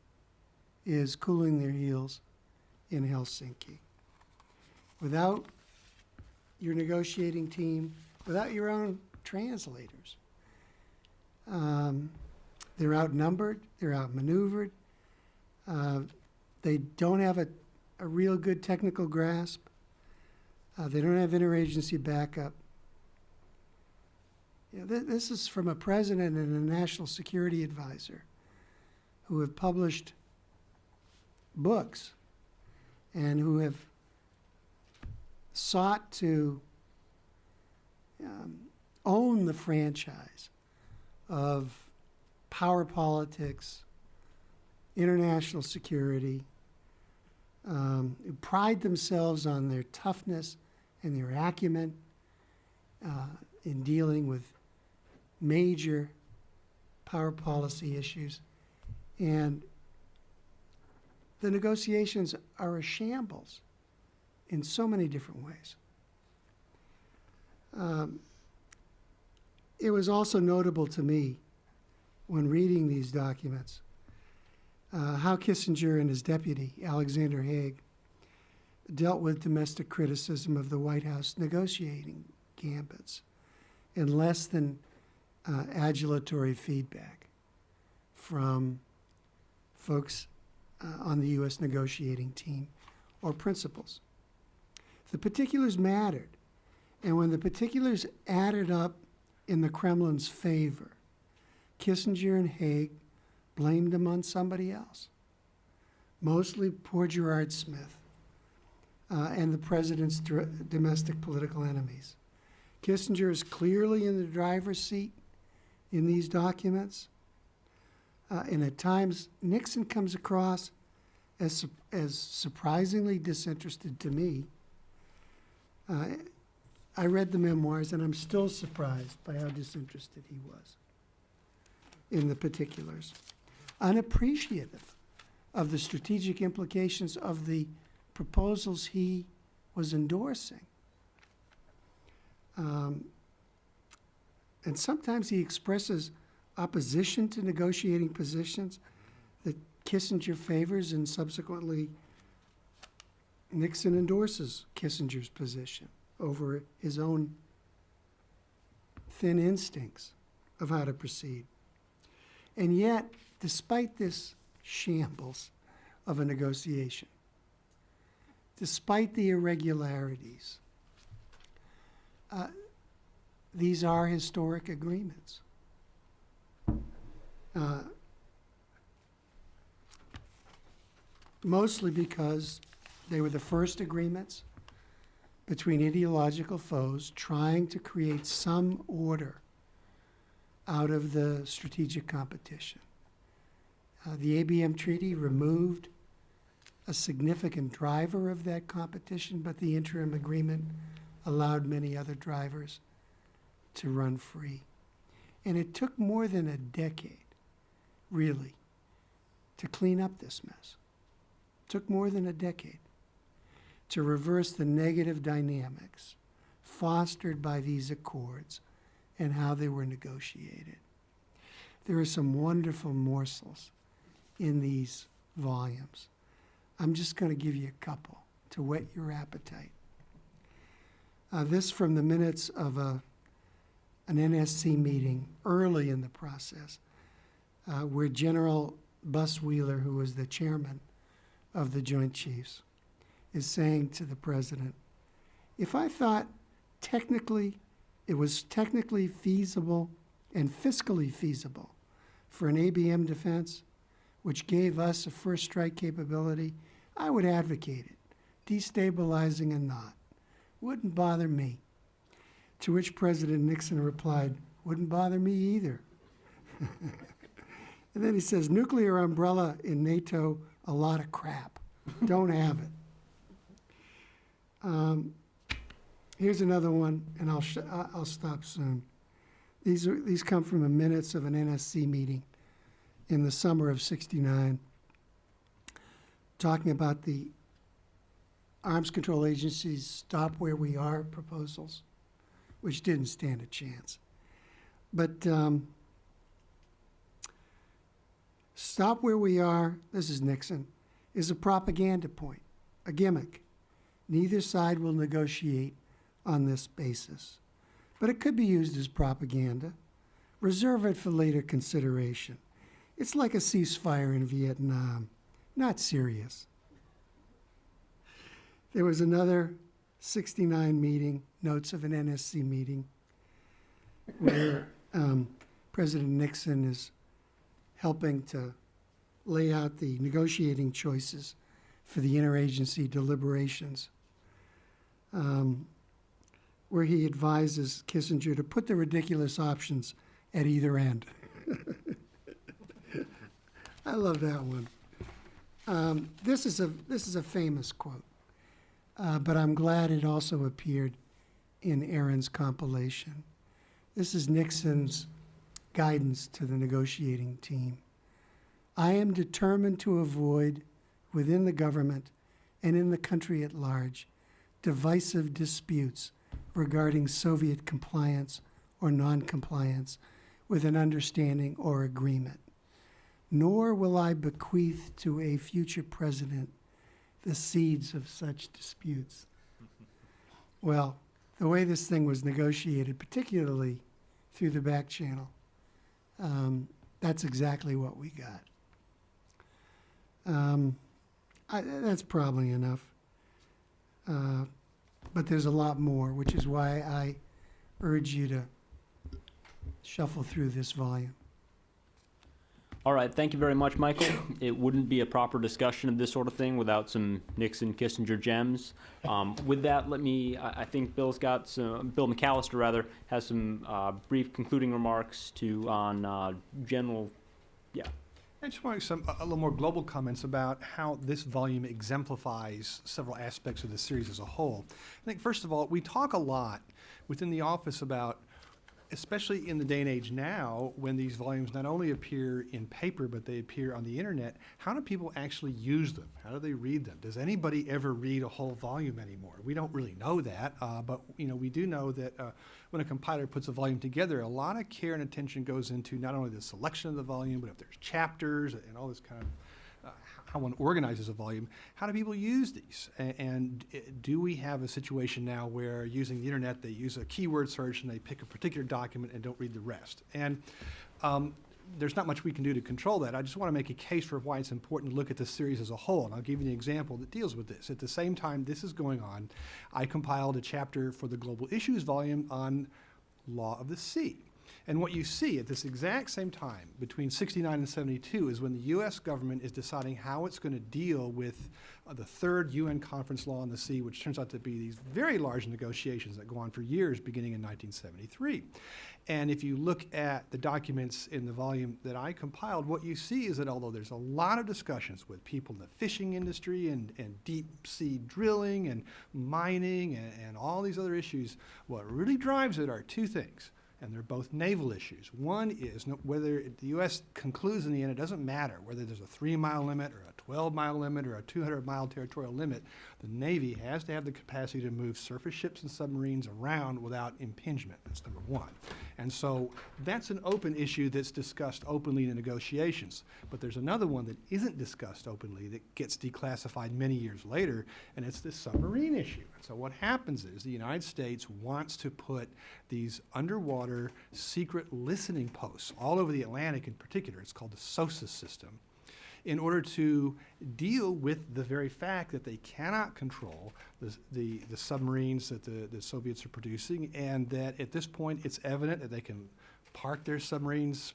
is cooling their heels in Helsinki. Without your negotiating team, without your own translators, they're outnumbered, they're outmaneuvered, they don't have a real good technical grasp, they don't have interagency backup. You know, this is from a president and a national security advisor who have published books and who have sought to own the franchise of power politics, international security, who pride themselves on their toughness and their acumen in dealing with major power policy issues. And the negotiations are a shambles in so many different ways. It was also notable to me when reading these documents how Kissinger and his deputy, Alexander Haig, dealt with domestic criticism of the White House negotiating gambits and less than adulatory feedback from folks on the U.S. negotiating team or principals. The particulars mattered, and when the particulars added up in the Kremlin's favor, Kissinger and Haig blamed them on somebody else, mostly poor Gerard Smith and the president's domestic political enemies. Kissinger is clearly in the driver's seat in these documents, and at times Nixon comes across as surprisingly disinterested to me. I read the memoirs, and I'm still surprised by how disinterested he was in the particulars, unappreciative of the strategic implications of the proposals he was endorsing. And sometimes he expresses opposition to negotiating positions that Kissinger favors, and subsequently Nixon endorses Kissinger's position over his own thin instincts of how to proceed. And yet, despite this shambles of a negotiation, despite the irregularities, these are historic agreements. Mostly because they were the first agreements between ideological foes trying to create some order out of the strategic competition. The ABM Treaty removed a significant driver of that competition, but the interim agreement allowed many other drivers to run free. And it took more than a decade, really, to clean up this mess. It took more than a decade. to reverse the negative dynamics fostered by these accords and how they were negotiated. There are some wonderful morsels in these volumes. I'm just going to give you a couple to whet your appetite. This from the minutes of an NSC meeting early in the process, where General Buswheeler, who was the chairman of the Joint Chiefs, is saying to the president, if I thought it was technically feasible and fiscally feasible for an ABM defense, which gave us a first strike capability, I would advocate it, destabilizing and not. Wouldn't bother me. To which President Nixon replied, wouldn't bother me either. And then he says, nuclear umbrella in NATO, a lot of crap. Don't have it. Here's another one, and I'll stop soon. These come from the minutes of an NSC meeting in the summer of '69, talking about the Arms Control Agency's Stop Where We Are proposals, which didn't stand a chance. But Stop Where We Are, this is Nixon, is a propaganda point, a gimmick. Neither side will negotiate on this basis. But it could be used as propaganda. Reserve it for later consideration. It's like a ceasefire in Vietnam, not serious. There was another '69 meeting, notes of an NSC meeting, where President Nixon is helping to lay out the negotiating choices for the interagency deliberations, where he advises Kissinger to put the ridiculous options at either end. I love that one. This is a famous quote, but I'm glad it also appeared in Aaron's compilation. This is Nixon's guidance to the negotiating team. I am determined to avoid, within the government and in the country at large, divisive disputes regarding Soviet compliance or non-compliance with an understanding or agreement. Nor will I bequeath to a future president the seeds of such disputes. Well, the way this thing was negotiated, particularly through the back channel, that's exactly what we got. That's probably enough. But there's a lot more, which is why I urge you to shuffle through this volume. All right, thank you very much, Michael. It wouldn't be a proper discussion of this sort of thing without some Nixon-Kissinger gems. With that, I think Bill McAllister, rather, has some brief concluding remarks on general, I just want a little more global comments about how this volume exemplifies several aspects of the series as a whole. I think, first of all, we talk a lot within the office about, especially in the day and age now, when these volumes not only appear in paper, but they appear on the internet, how do people actually use them? How do they read them? Does anybody ever read a whole volume anymore? We don't really know that, but we do know that when a compiler puts a volume together, a lot of care and attention goes into not only the selection of the volume, but if there's chapters and all this kind of how one organizes a volume. How do people use these? And do we have a situation now where using the internet, they use a keyword search and they pick a particular document and don't read the rest? And there's not much we can do to control that. I just want to make a case for why it's important to look at the series as a whole. And I'll give you an example that deals with this. At the same time this is going on, I compiled a chapter for the Global Issues volume on law of the sea. And what you see at this exact same time, between '69 and '72, is when the U.S. government is deciding how it's going to deal with the third UN Conference Law on the Sea, which turns out to be these very large negotiations that go on for years, beginning in 1973. And if you look at the documents in the volume that I compiled, what you see is that although there's a lot of discussions with people in the fishing industry and deep sea drilling and mining and all these other issues, what really drives it are two things. and they're both naval issues. One is whether the U.S. concludes in the end, it doesn't matter whether there's a 3-mile limit or a 12-mile limit or a 200-mile territorial limit. The Navy has to have the capacity to move surface ships and submarines around without impingement. That's number one. And so that's an open issue that's discussed openly in the negotiations. But there's another one that isn't discussed openly that gets declassified many years later, and it's the submarine issue. So what happens is the United States wants to put these underwater secret listening posts all over the Atlantic in particular. It's called the SOSUS system, in order to deal with the very fact that they cannot control the submarines that the Soviets are producing, and that at this point it's evident that they can park their submarines,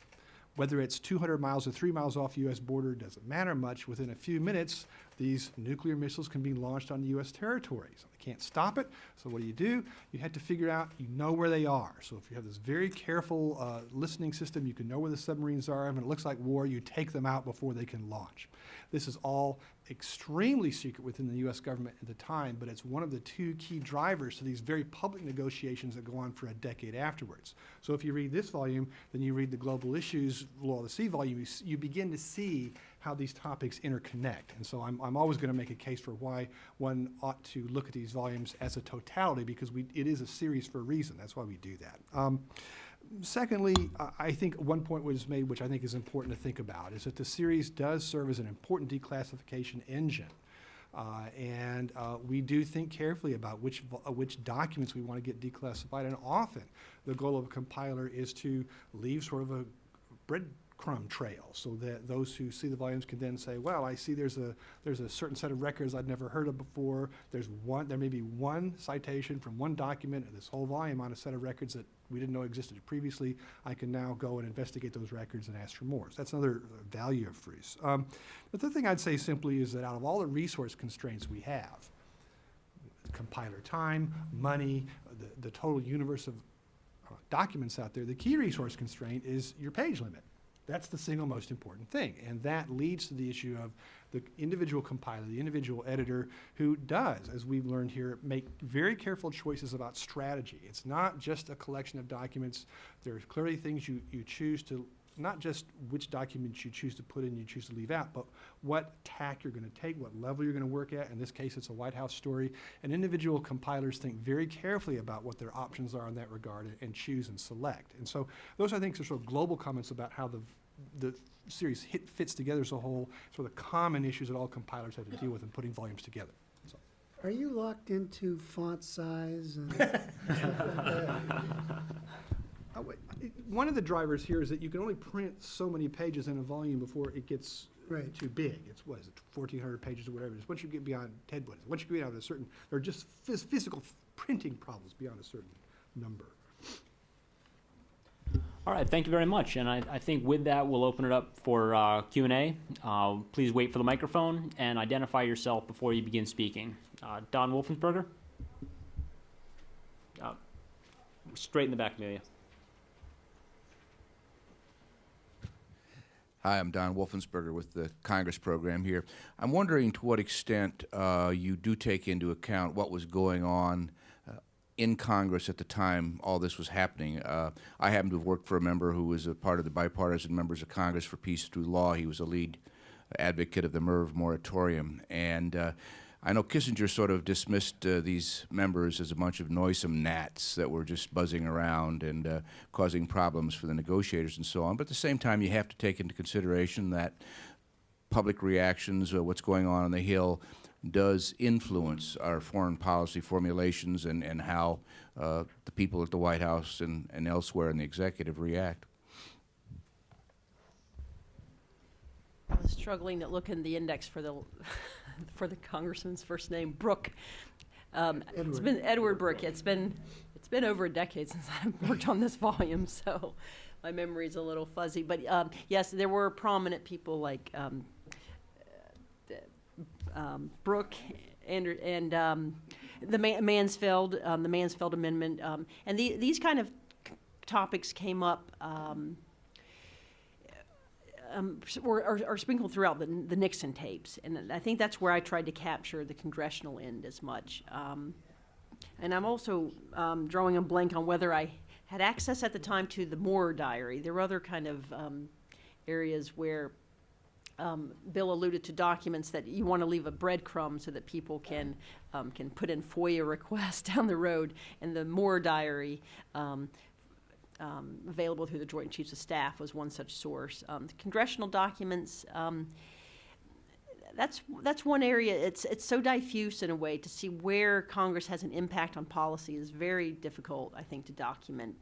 whether it's 200 miles or 3 miles off the U.S. border, doesn't matter much. Within a few minutes, these nuclear missiles can be launched on U.S. territory. So they can't stop it. So what do? You have to figure out, you know where they are. So if you have this very careful listening system, you can know where the submarines are. And when it looks like war, you take them out before they can launch. This is all extremely secret within the U.S. government at the time, but it's one of the two key drivers to these very public negotiations that go on for a decade afterwards. So if you read this volume, then you read the Global Issues, Law of the Sea volume, you begin to see how these topics interconnect. And so I'm always going to make a case for why one ought to look at these volumes as a totality, because it is a series for a reason. That's why we do that. Secondly, I think one point was made, which I think is important to think about, is that the series does serve as an important declassification engine. And we do think carefully about which documents we want to get declassified. And often the goal of a compiler is to leave sort of a breadcrumb trail, so that those who see the volumes can then say, well, I see there's a certain set of records I'd never heard of before. There may be one citation from one document in this whole volume on a set of records that we didn't know existed previously. I can now go and investigate those records and ask for more. So that's another value of FRUS. The third thing I'd say simply is that out of all the resource constraints we have, compiler time, money, the total universe of documents out there, the key resource constraint is your page limit. That's the single most important thing. And that leads to the issue of the individual compiler, the individual editor, who does, as we've learned here, make very careful choices about strategy. It's not just a collection of documents. There's clearly things you choose to, not just which documents you choose to put in, you choose to leave out, but what tack you're going to take, what level you're going to work at. In this case, it's a White House story. And individual compilers think very carefully about what their options are in that regard and choose and select. And so those, I think, are sort of global comments about how the series fits together as a whole, sort of the common issues that all compilers have to deal with in putting volumes together. So. Are you locked into font size and stuff like that? One of the drivers here is that you can only print so many pages in a volume before it gets Right. too big. It's, 1,400 pages or whatever it is. Once you get beyond Ted, once you get beyond a certain, there are just physical printing problems beyond a certain number. All right, thank you very much. And I think with that, we'll open it up for Q&A. Please wait for the microphone and identify yourself before you begin speaking. Don Wolfensberger? Straight in the back, Amelia. Hi, I'm Don Wolfensberger with the Congress program here. I'm wondering to what extent you do take into account what was going on in Congress at the time all this was happening. I happen to have worked for a member who was a part of the bipartisan members of Congress for Peace Through Law. He was a lead advocate of the MERV moratorium. And I know Kissinger sort of dismissed these members as a bunch of noisome gnats that were just buzzing around and causing problems for the negotiators and so on. But at the same time, you have to take into consideration that public reactions, what's going on the Hill, does influence our foreign policy formulations and how the people at the White House and elsewhere in the executive react. I was struggling to look in the index for the for the congressman's first name, Brooke. It's been Edward Brooke. It's been over a decade since I've worked on this volume, so my memory's a little fuzzy. But yes, there were prominent people like Brooke and the Mansfield Amendment, and these kind of topics came up. Are sprinkled throughout the Nixon tapes, and I think that's where I tried to capture the congressional end as much. And I'm also drawing a blank on whether I had access at the time to the Moore diary. There were other kind of areas where Bill alluded to documents that you want to leave a breadcrumb so that people can put in FOIA requests down the road. And the Moore diary, available through the Joint Chiefs of Staff, was one such source. The congressional documents. That's one area. It's so diffuse in a way. To see where Congress has an impact on policy is very difficult, I think, to document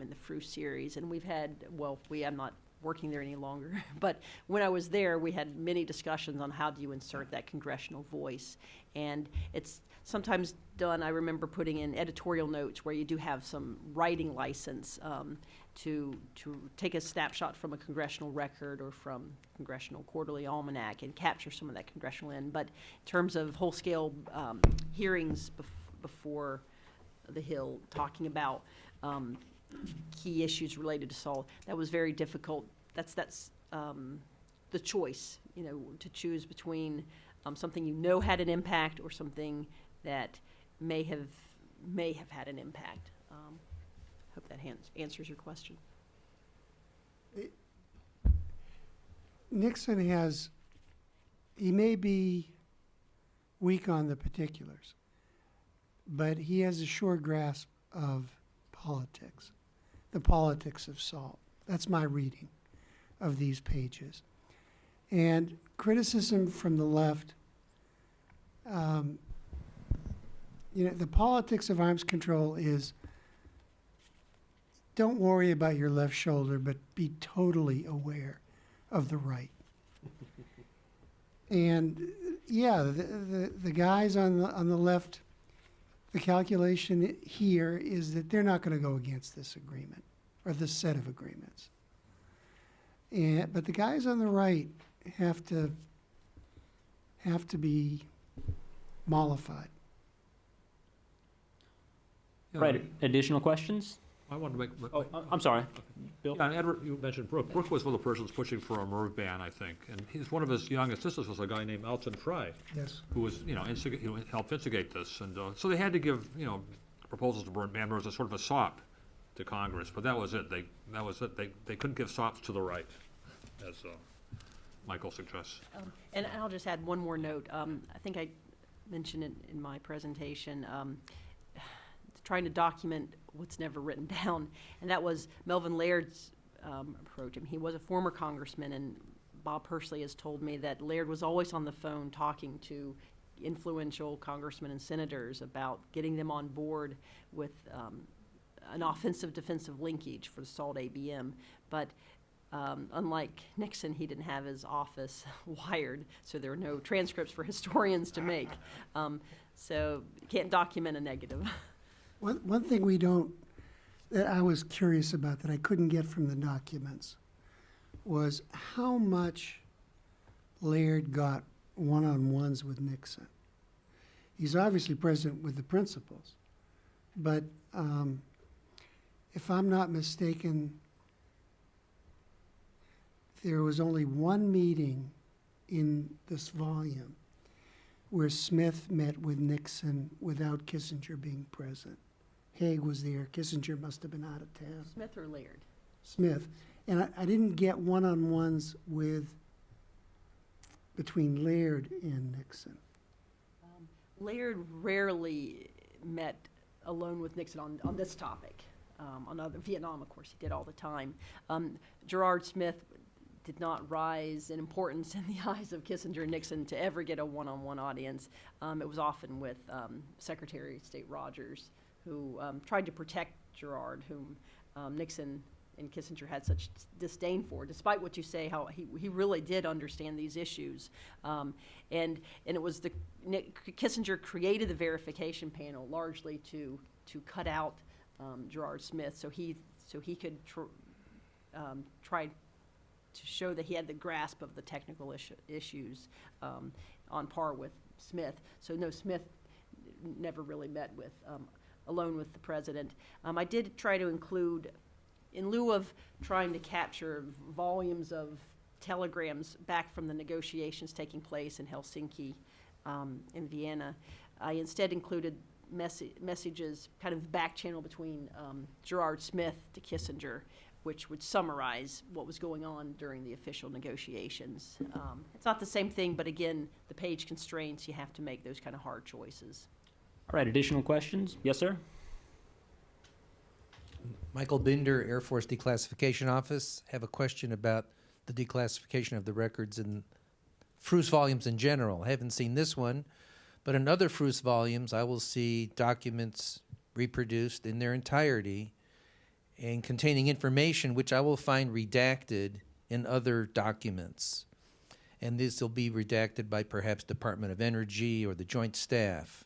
in the FRUS series. And we've had, I'm not working there any longer, but when I was there, we had many discussions on how do you insert that congressional voice. And it's sometimes done, I remember putting in editorial notes where you do have some writing license to take a snapshot from a congressional record or from Congressional Quarterly Almanac and capture some of that congressional in. But in terms of whole-scale hearings before the Hill, talking about key issues related to SALT, that was very difficult. That's the choice, to choose between something had an impact or something that may have had an impact. Hope that answers your question. Nixon he may be weak on the particulars, but he has a sure grasp of politics, the politics of SALT. That's my reading of these pages. And criticism from the left, the politics of arms control is, don't worry about your left shoulder, but be totally aware of the right. And yeah, the guys on the left, the calculation here is that they're not going to go against this agreement or this set of agreements. But the guys on the right have to be mollified. Right. Additional questions? I wanted to make. Oh, I'm sorry. Bill? Yeah, and Edward, you mentioned Brooke. Brooke was one of the persons pushing for a MIRV ban, I think. And one of his young assistants was a guy named Alton Fry, Yes. who was, helped instigate this. And so they had to give, proposals to ban MIRVs as sort of a sop to Congress. But that was it. They couldn't give sops to the right, as Michael suggests. And I'll just add one more note. I think I mentioned it in my presentation. Trying to document what's never written down, and that was Melvin Laird's approach. He was a former congressman, and Bob Pursley has told me that Laird was always on the phone talking to influential congressmen and senators about getting them on board with an offensive-defensive linkage for the SALT ABM. But unlike Nixon, he didn't have his office wired, so there were no transcripts for historians to make. So you can't document a negative. One thing that I was curious about that I couldn't get from the documents was how much Laird got one-on-ones with Nixon. He's obviously present with the principals, but if I'm not mistaken, there was only one meeting in this volume where Smith met with Nixon without Kissinger being present. Haig was there. Kissinger must have been out of town. Smith or Laird? Smith. And I didn't get one-on-ones between Laird and Nixon. Laird rarely met alone with Nixon on this topic. On other Vietnam, of course, he did all the time. Gerard Smith did not rise in importance in the eyes of Kissinger and Nixon to ever get a one-on-one audience. It was often with Secretary of State Rogers, who tried to protect Gerard, whom Nixon and Kissinger had such disdain for, despite what you say, how he really did understand these issues. And it was Kissinger created the verification panel largely to cut out Gerard Smith, so he could try to show that he had the grasp of the technical issues on par with Smith. So no, Smith never really met alone with the president. I did try to include, in lieu of trying to capture volumes of telegrams back from the negotiations taking place in Helsinki, in Vienna, I instead included messages, kind of back channel between Gerard Smith to Kissinger, which would summarize what was going on during the official negotiations. It's not the same thing, but again, the page constraints, you have to make those kind of hard choices. All right, additional questions? Yes, sir? Michael Binder, Air Force Declassification Office. Have a question about the declassification of the records in FRUS volumes in general. I haven't seen this one, but in other FRUS volumes, I will see documents reproduced in their entirety and containing information which I will find redacted in other documents. And this will be redacted by perhaps Department of Energy or the Joint Staff.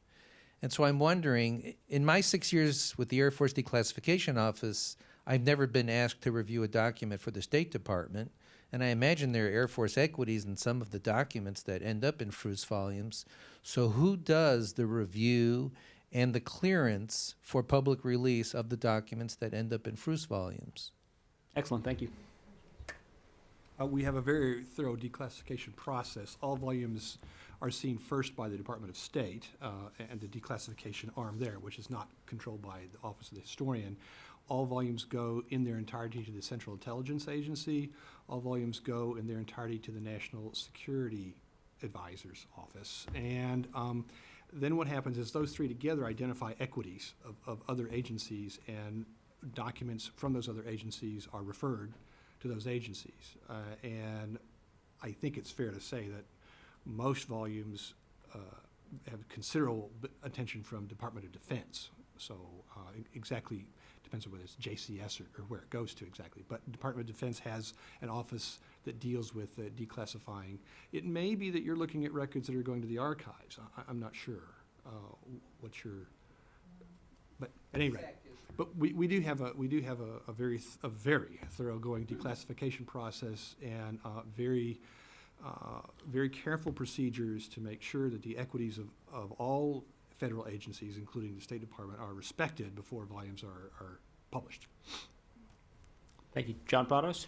And so I'm wondering, in my 6 years with the Air Force Declassification Office, I've never been asked to review a document for the State Department, and I imagine there are Air Force equities in some of the documents that end up in FRUS volumes. So who does the review and the clearance for public release of the documents that end up in FRUS volumes? Excellent, thank you. We have a very thorough declassification process. All volumes are seen first by the Department of State and the declassification arm there, which is not controlled by the Office of the Historian. All volumes go in their entirety to the Central Intelligence Agency. All volumes go in their entirety to the National Security Advisor's Office. And then what happens is those three together identify equities of other agencies, and documents from those other agencies are referred to those agencies. And I think it's fair to say that most volumes have considerable attention from Department of Defense. So exactly depends on whether it's JCS or where it goes to exactly. But Department of Defense has an office that deals with declassifying. It may be that you're looking at records that are going to the archives. I'm not sure what your, but at any rate. But we do have a very thoroughgoing declassification process and very careful procedures to make sure that the equities of all federal agencies, including the State Department, are respected before volumes are published. Thank you. John Prados?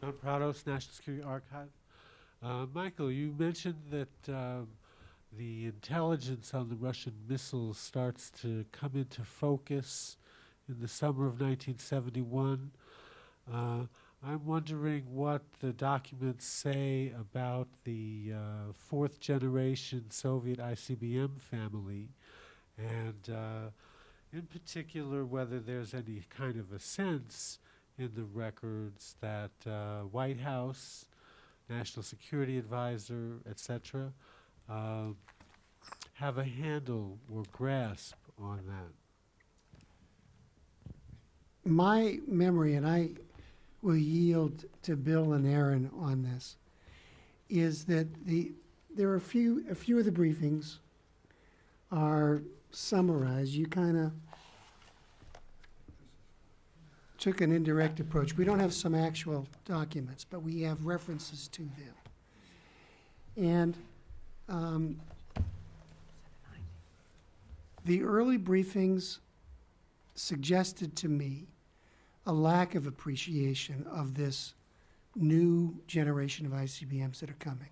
John Prados, National Security Archive. Michael, you mentioned that the intelligence on the Russian missiles starts to come into focus in the summer of 1971. I'm wondering what the documents say about the fourth generation Soviet ICBM family, and in particular whether there's any kind of a sense in the records that White House, National Security Advisor, etc., have a handle or grasp on that. My memory, and I will yield to Bill and Aaron on this, is that there are a few of the briefings are summarized. You kind of took an indirect approach. We don't have some actual documents, but we have references to them. And the early briefings suggested to me a lack of appreciation of this new generation of ICBMs that are coming.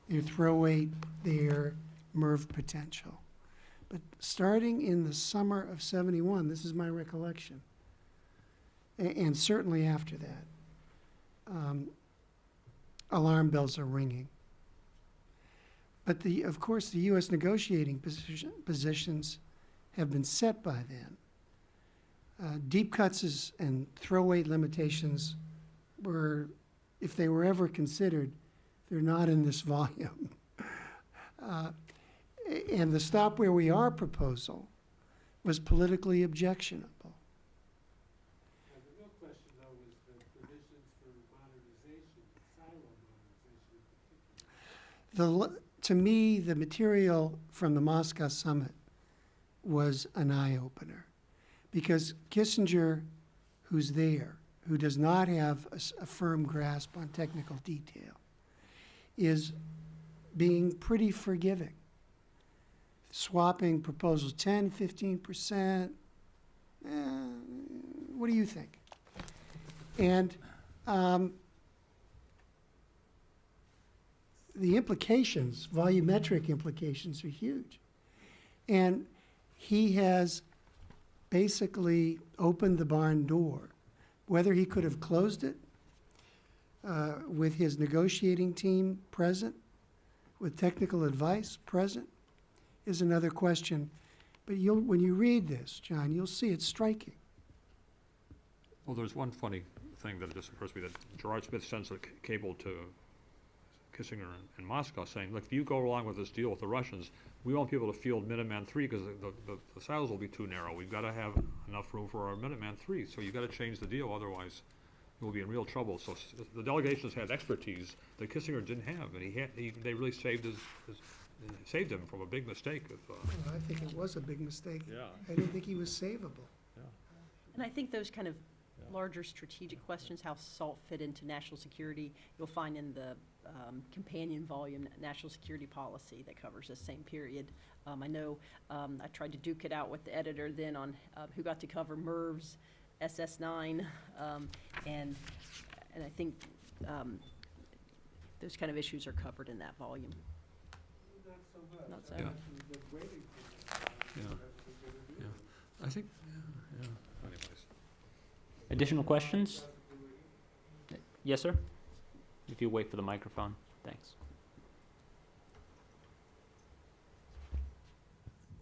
Their throw weight, their MIRV potential. But starting in the summer of '71, this is my recollection, and certainly after that, alarm bells are ringing. But of course, the U.S. negotiating positions have been set by then. Deep cuts and throw weight limitations were, if they were ever considered, they're not in this volume. And the stop where we are proposal was politically objectionable. The real question, though, was the provisions for modernization, silo modernization in particular. To me, the material from the Moscow summit was an eye-opener, because Kissinger, who's there, who does not have a firm grasp on technical detail, is being pretty forgiving, swapping proposals 10, 15%. What do you think? And the implications, volumetric implications, are huge. And he has basically opened the barn door. Whether he could have closed it with his negotiating team present, with technical advice present, is another question. But when you read this, John, you'll see it's striking. Well, there's one funny thing that just occurs to me, that Gerard Smith sends a cable to Kissinger in Moscow saying, look, if you go along with this deal with the Russians, we won't be able to field Minuteman III because the silos will be too narrow. We've got to have enough room for our Minuteman III, so you've got to change the deal, otherwise we'll be in real trouble. So the delegations had expertise that Kissinger didn't have, and they really saved saved him from a big mistake. I think it was a big mistake. Yeah. I didn't think he was savable. And I think those kind of larger strategic questions, how SALT fit into national security, you'll find in the companion volume, National Security Policy, that covers the same period. I know I tried to duke it out with the editor then on who got to cover MERV's SS9, and I think those kind of issues are covered in that volume. Not so Yeah. much. Yeah. I think, anyways. Additional questions? Yes, sir? If you wait for the microphone, thanks.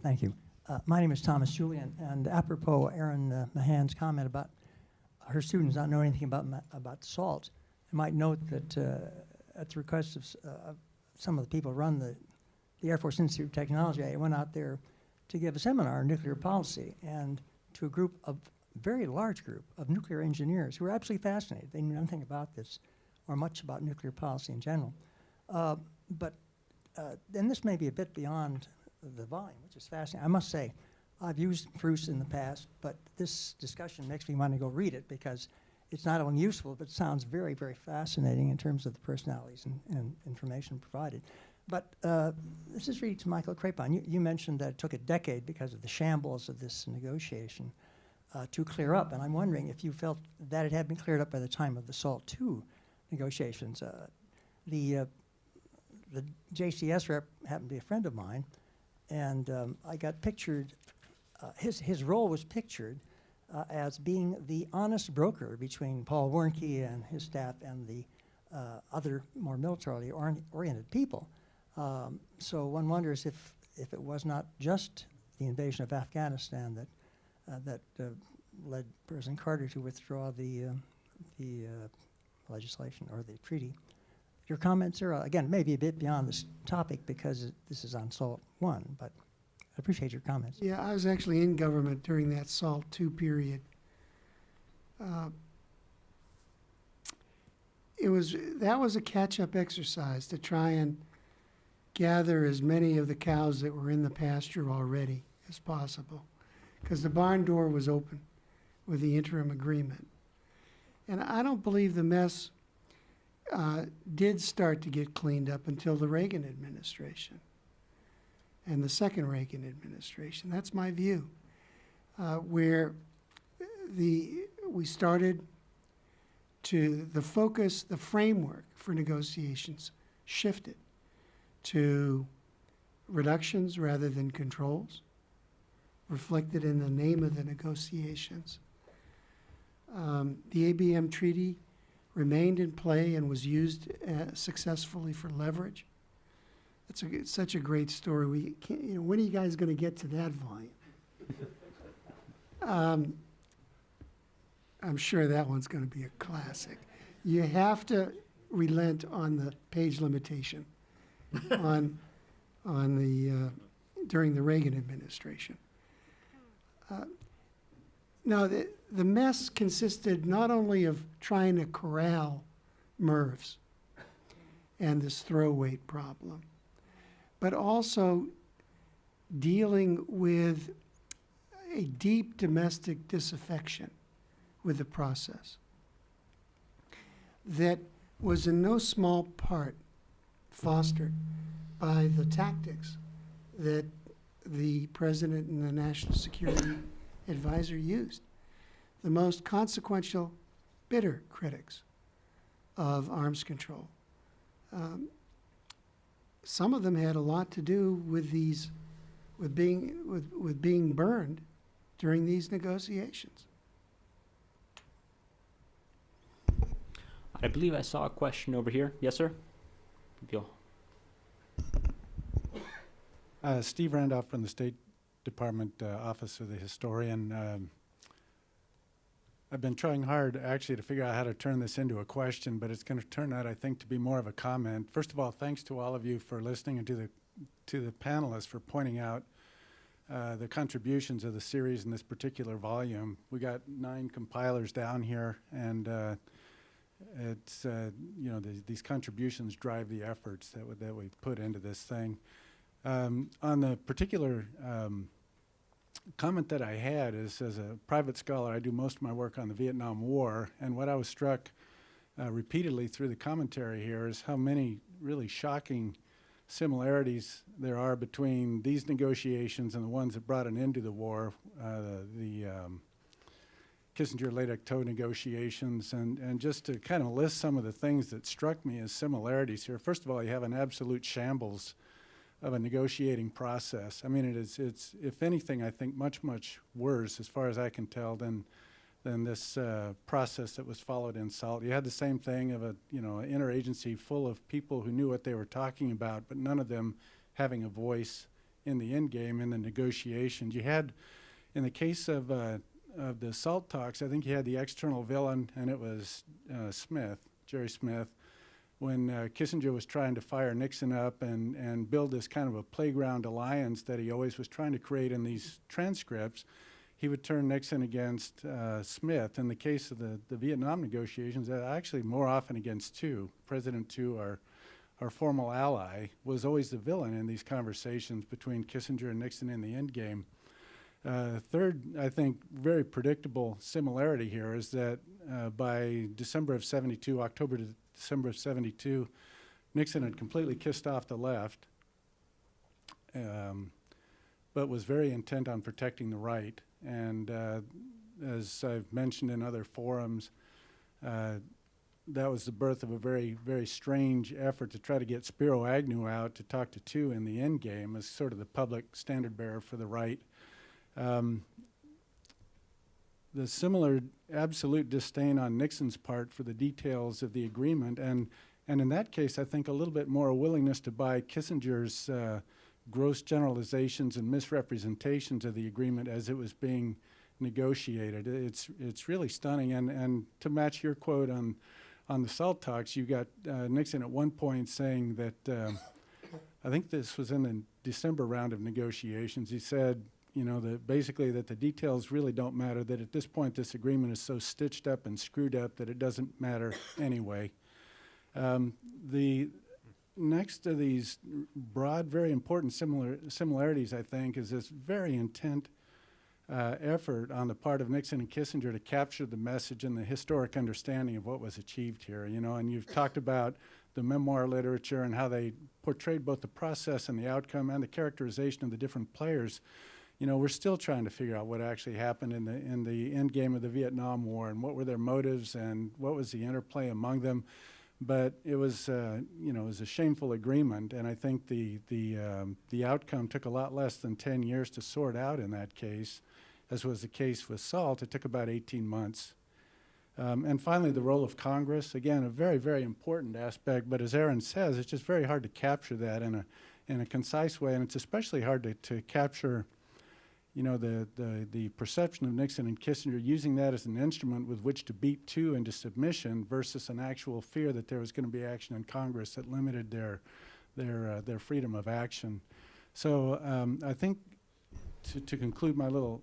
Thank you. My name is Thomas Julian, and apropos Aaron Mahan's comment about her students not knowing anything about SALT, I might note that at the request of some of the people who run the Air Force Institute of Technology, I went out there to give a seminar on nuclear policy, and to a very large group of nuclear engineers who were absolutely fascinated. They knew nothing about this or much about nuclear policy in general. But then this may be a bit beyond the volume, which is fascinating. I must say, I've used FRUS in the past, but this discussion makes me want to go read it because it's not only useful, but sounds very, very fascinating in terms of the personalities and information provided. But this is really to Michael Krepon. You mentioned that it took a decade because of the shambles of this negotiation to clear up, and I'm wondering if you felt that it had been cleared up by the time of the SALT II negotiations. The JCS rep happened to be a friend of mine, and I got pictured, his role was pictured as being the honest broker between Paul Warnke and his staff and the other more militarily oriented people. So one wonders if it was not just the invasion of Afghanistan that led President Carter to withdraw the legislation or the treaty. Your comments are, again, maybe a bit beyond this topic because this is on SALT I, but I appreciate your comments. Yeah, I was actually in government during that SALT II period. That was a catch-up exercise to try and gather as many of the cows that were in the pasture already as possible, because the barn door was open with the interim agreement. And I don't believe the mess did start to get cleaned up until the Reagan administration and the second Reagan administration. That's my view, where we started to the focus, the framework for negotiations shifted to reductions rather than controls, reflected in the name of the negotiations. The ABM treaty remained in play and was used successfully for leverage. It's such a great story. We can't, when are you guys going to get to that volume? I'm sure that one's going to be a classic. You have to relent on the page limitation on the during the Reagan administration. Now, the mess consisted not only of trying to corral MRVs and this throw weight problem, but also dealing with a deep domestic disaffection with the process that was in no small part fostered by the tactics that the president and the national security advisor used. The most consequential, bitter critics of arms control. Some of them had a lot to do with these with being burned during these negotiations. I believe I saw a question over here. Yes, sir? If you'll- Steve Randolph from the State Department Office of the Historian. I've been trying hard actually to figure out how to turn this into a question, but it's going to turn out, I think, to be more of a comment. First of all, thanks to all of you for listening, and to the panelists for pointing out the contributions of the series in this particular volume. We got 9 compilers down here, and it's these contributions drive the efforts that we put into this thing. On the particular comment that I had is, as a private scholar, I do most of my work on the Vietnam War, and what I was struck repeatedly through the commentary here is how many really shocking similarities there are between these negotiations and the ones that brought an end to the war, the Kissinger-Leduc-Toe negotiations, and just to kind of list some of the things that struck me as similarities here. First of all, you have an absolute shambles of a negotiating process. I mean, it's if anything, I think much worse, as far as I can tell, than this process that was followed in SALT. You had the same thing of an interagency full of people who knew what they were talking about, but none of them having a voice in the end game in the negotiations. You had, in the case of the SALT talks, I think you had the external villain, and it was Jerry Smith. When Kissinger was trying to fire Nixon up and build this kind of a playground alliance that he always was trying to create in these transcripts, he would turn Nixon against Smith. In the case of the Vietnam negotiations, actually more often against President Tu, our formal ally, was always the villain in these conversations between Kissinger and Nixon in the end game. Third, I think, very predictable similarity here is that by December of 72, October to December of 72, Nixon had completely kissed off the left, but was very intent on protecting the right. And as I've mentioned in other forums, that was the birth of a very, very strange effort to try to get Spiro Agnew out to talk to Tu in the end game as sort of the public standard bearer for the right. The similar absolute disdain on Nixon's part for the details of the agreement, and in that case, I think a little bit more a willingness to buy Kissinger's gross generalizations and misrepresentations of the agreement as it was being negotiated. It's really stunning, and to match your quote on the SALT talks, you got Nixon at one point saying that, I think this was in the December round of negotiations, he said, that basically that the details really don't matter, that at this point this agreement is so stitched up and screwed up that it doesn't matter anyway. The next of these broad, very important similarities, I think, is this very intent effort on the part of Nixon and Kissinger to capture the message and the historic understanding of what was achieved here, and you've talked about the memoir literature and how they portrayed both the process and the outcome and the characterization of the different players. We're still trying to figure out what actually happened in the end game of the Vietnam War and what were their motives and what was the interplay among them. But it was, it was a shameful agreement, and I think the outcome took a lot less than 10 years to sort out in that case, as was the case with SALT. It took about 18 months. And finally, the role of Congress, again, a very, very important aspect, but as Aaron says, it's just very hard to capture that in a concise way, and it's especially hard to capture the perception of Nixon and Kissinger using that as an instrument with which to beat Tu into submission versus an actual fear that there was going to be action in Congress that limited their freedom of action. So I think to conclude my little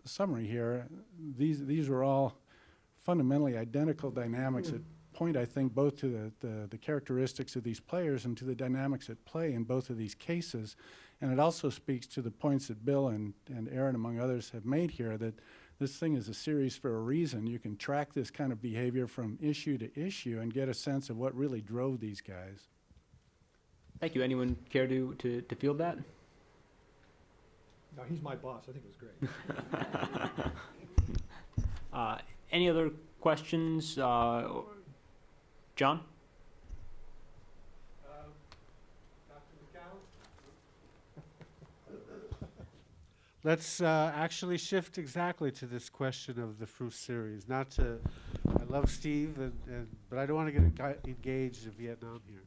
summary here, these were all fundamentally identical dynamics that point, I think, both to the characteristics of these players and to the dynamics at play in both of these cases. And it also speaks to the points that Bill and Aaron, among others, have made here, that this thing is a series for a reason. You can track this kind of behavior from issue to issue and get a sense of what really drove these guys. Thank you. Anyone care to field that? No, he's my boss. I think it was great. Any other questions? John? let's actually shift exactly to this question of the FRUS series. I love Steve, but I don't want to get engaged in Vietnam here.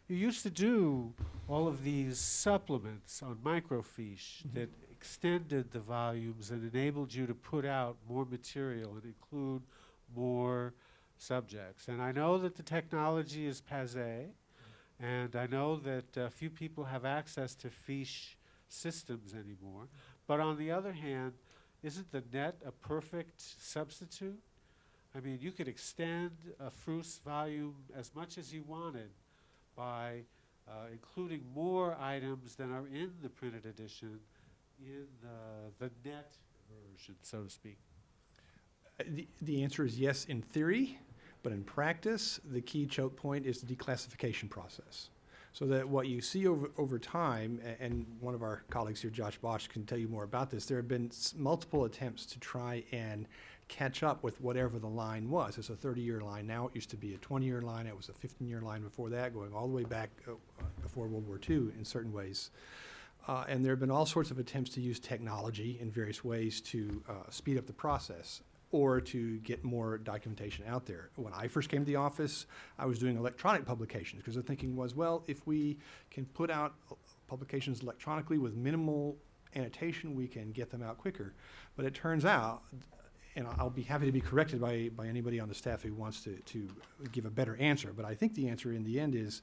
You used to do all of these supplements on microfiche that extended the volumes and enabled you to put out more material and include more subjects. And I know that the technology is passé, and I know that few people have access to fiche systems anymore. But on the other hand, isn't the net a perfect substitute? I mean, you could extend a FRUS volume as much as you wanted by including more items than are in the printed edition in the net version, so to speak. The answer is yes in theory, but in practice, the key choke point is the declassification process. So that what you see over time, and one of our colleagues here, Josh Bosch, can tell you more about this, there have been multiple attempts to try and catch up with whatever the line was. It's a 30-year line now. It used to be a 20-year line. It was a 15-year line before that, going all the way back before World War II in certain ways. And there have been all sorts of attempts to use technology in various ways to speed up the process or to get more documentation out there. When I first came to the office, I was doing electronic publications because the thinking was, well, if we can put out publications electronically with minimal annotation, we can get them out quicker. But it turns out, and I'll be happy to be corrected by anybody on the staff who wants to give a better answer, but I think the answer in the end is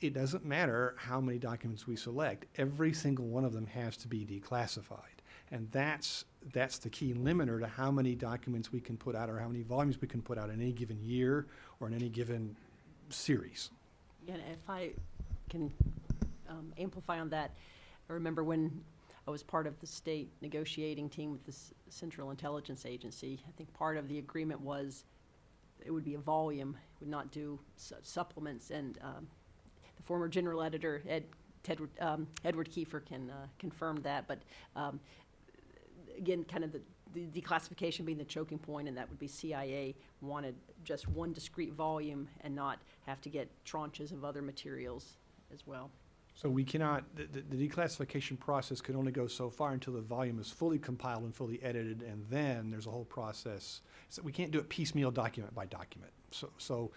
it doesn't matter how many documents we select. Every single one of them has to be declassified. And that's the key limiter to how many documents we can put out or how many volumes we can put out in any given year or in any given series. And if I can amplify on that, I remember when I was part of the state negotiating team with the Central Intelligence Agency, I think part of the agreement was it would be a volume, would not do supplements, and the former general editor, Edward Kiefer, can confirm that, but again, kind of the declassification being the choking point, and that would be CIA wanted just one discrete volume and not have to get tranches of other materials as well. So we cannot, the declassification process can only go so far until the volume is fully compiled and fully edited, and then there's a whole process. So we can't do it piecemeal, document by document. So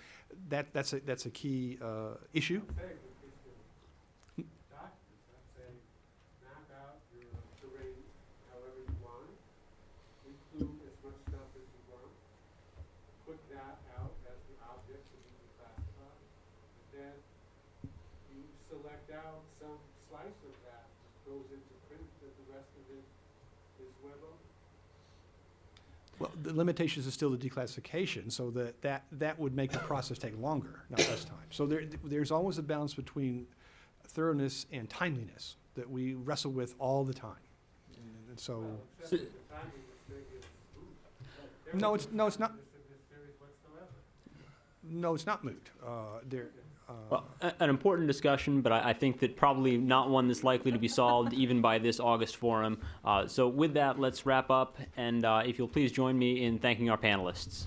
that's a key issue. Select out some slice of that goes into print, that the rest of it is web only? Well, the limitations is still the declassification, so that would make the process take longer, not less time. So there's always a balance between thoroughness and timeliness that we wrestle with all the time. And so, no, it's not. No, it's not moot. Well, an important discussion, but I think that probably not one that's likely to be solved even by this August forum. So with that, let's wrap up, and if you'll please join me in thanking our panelists.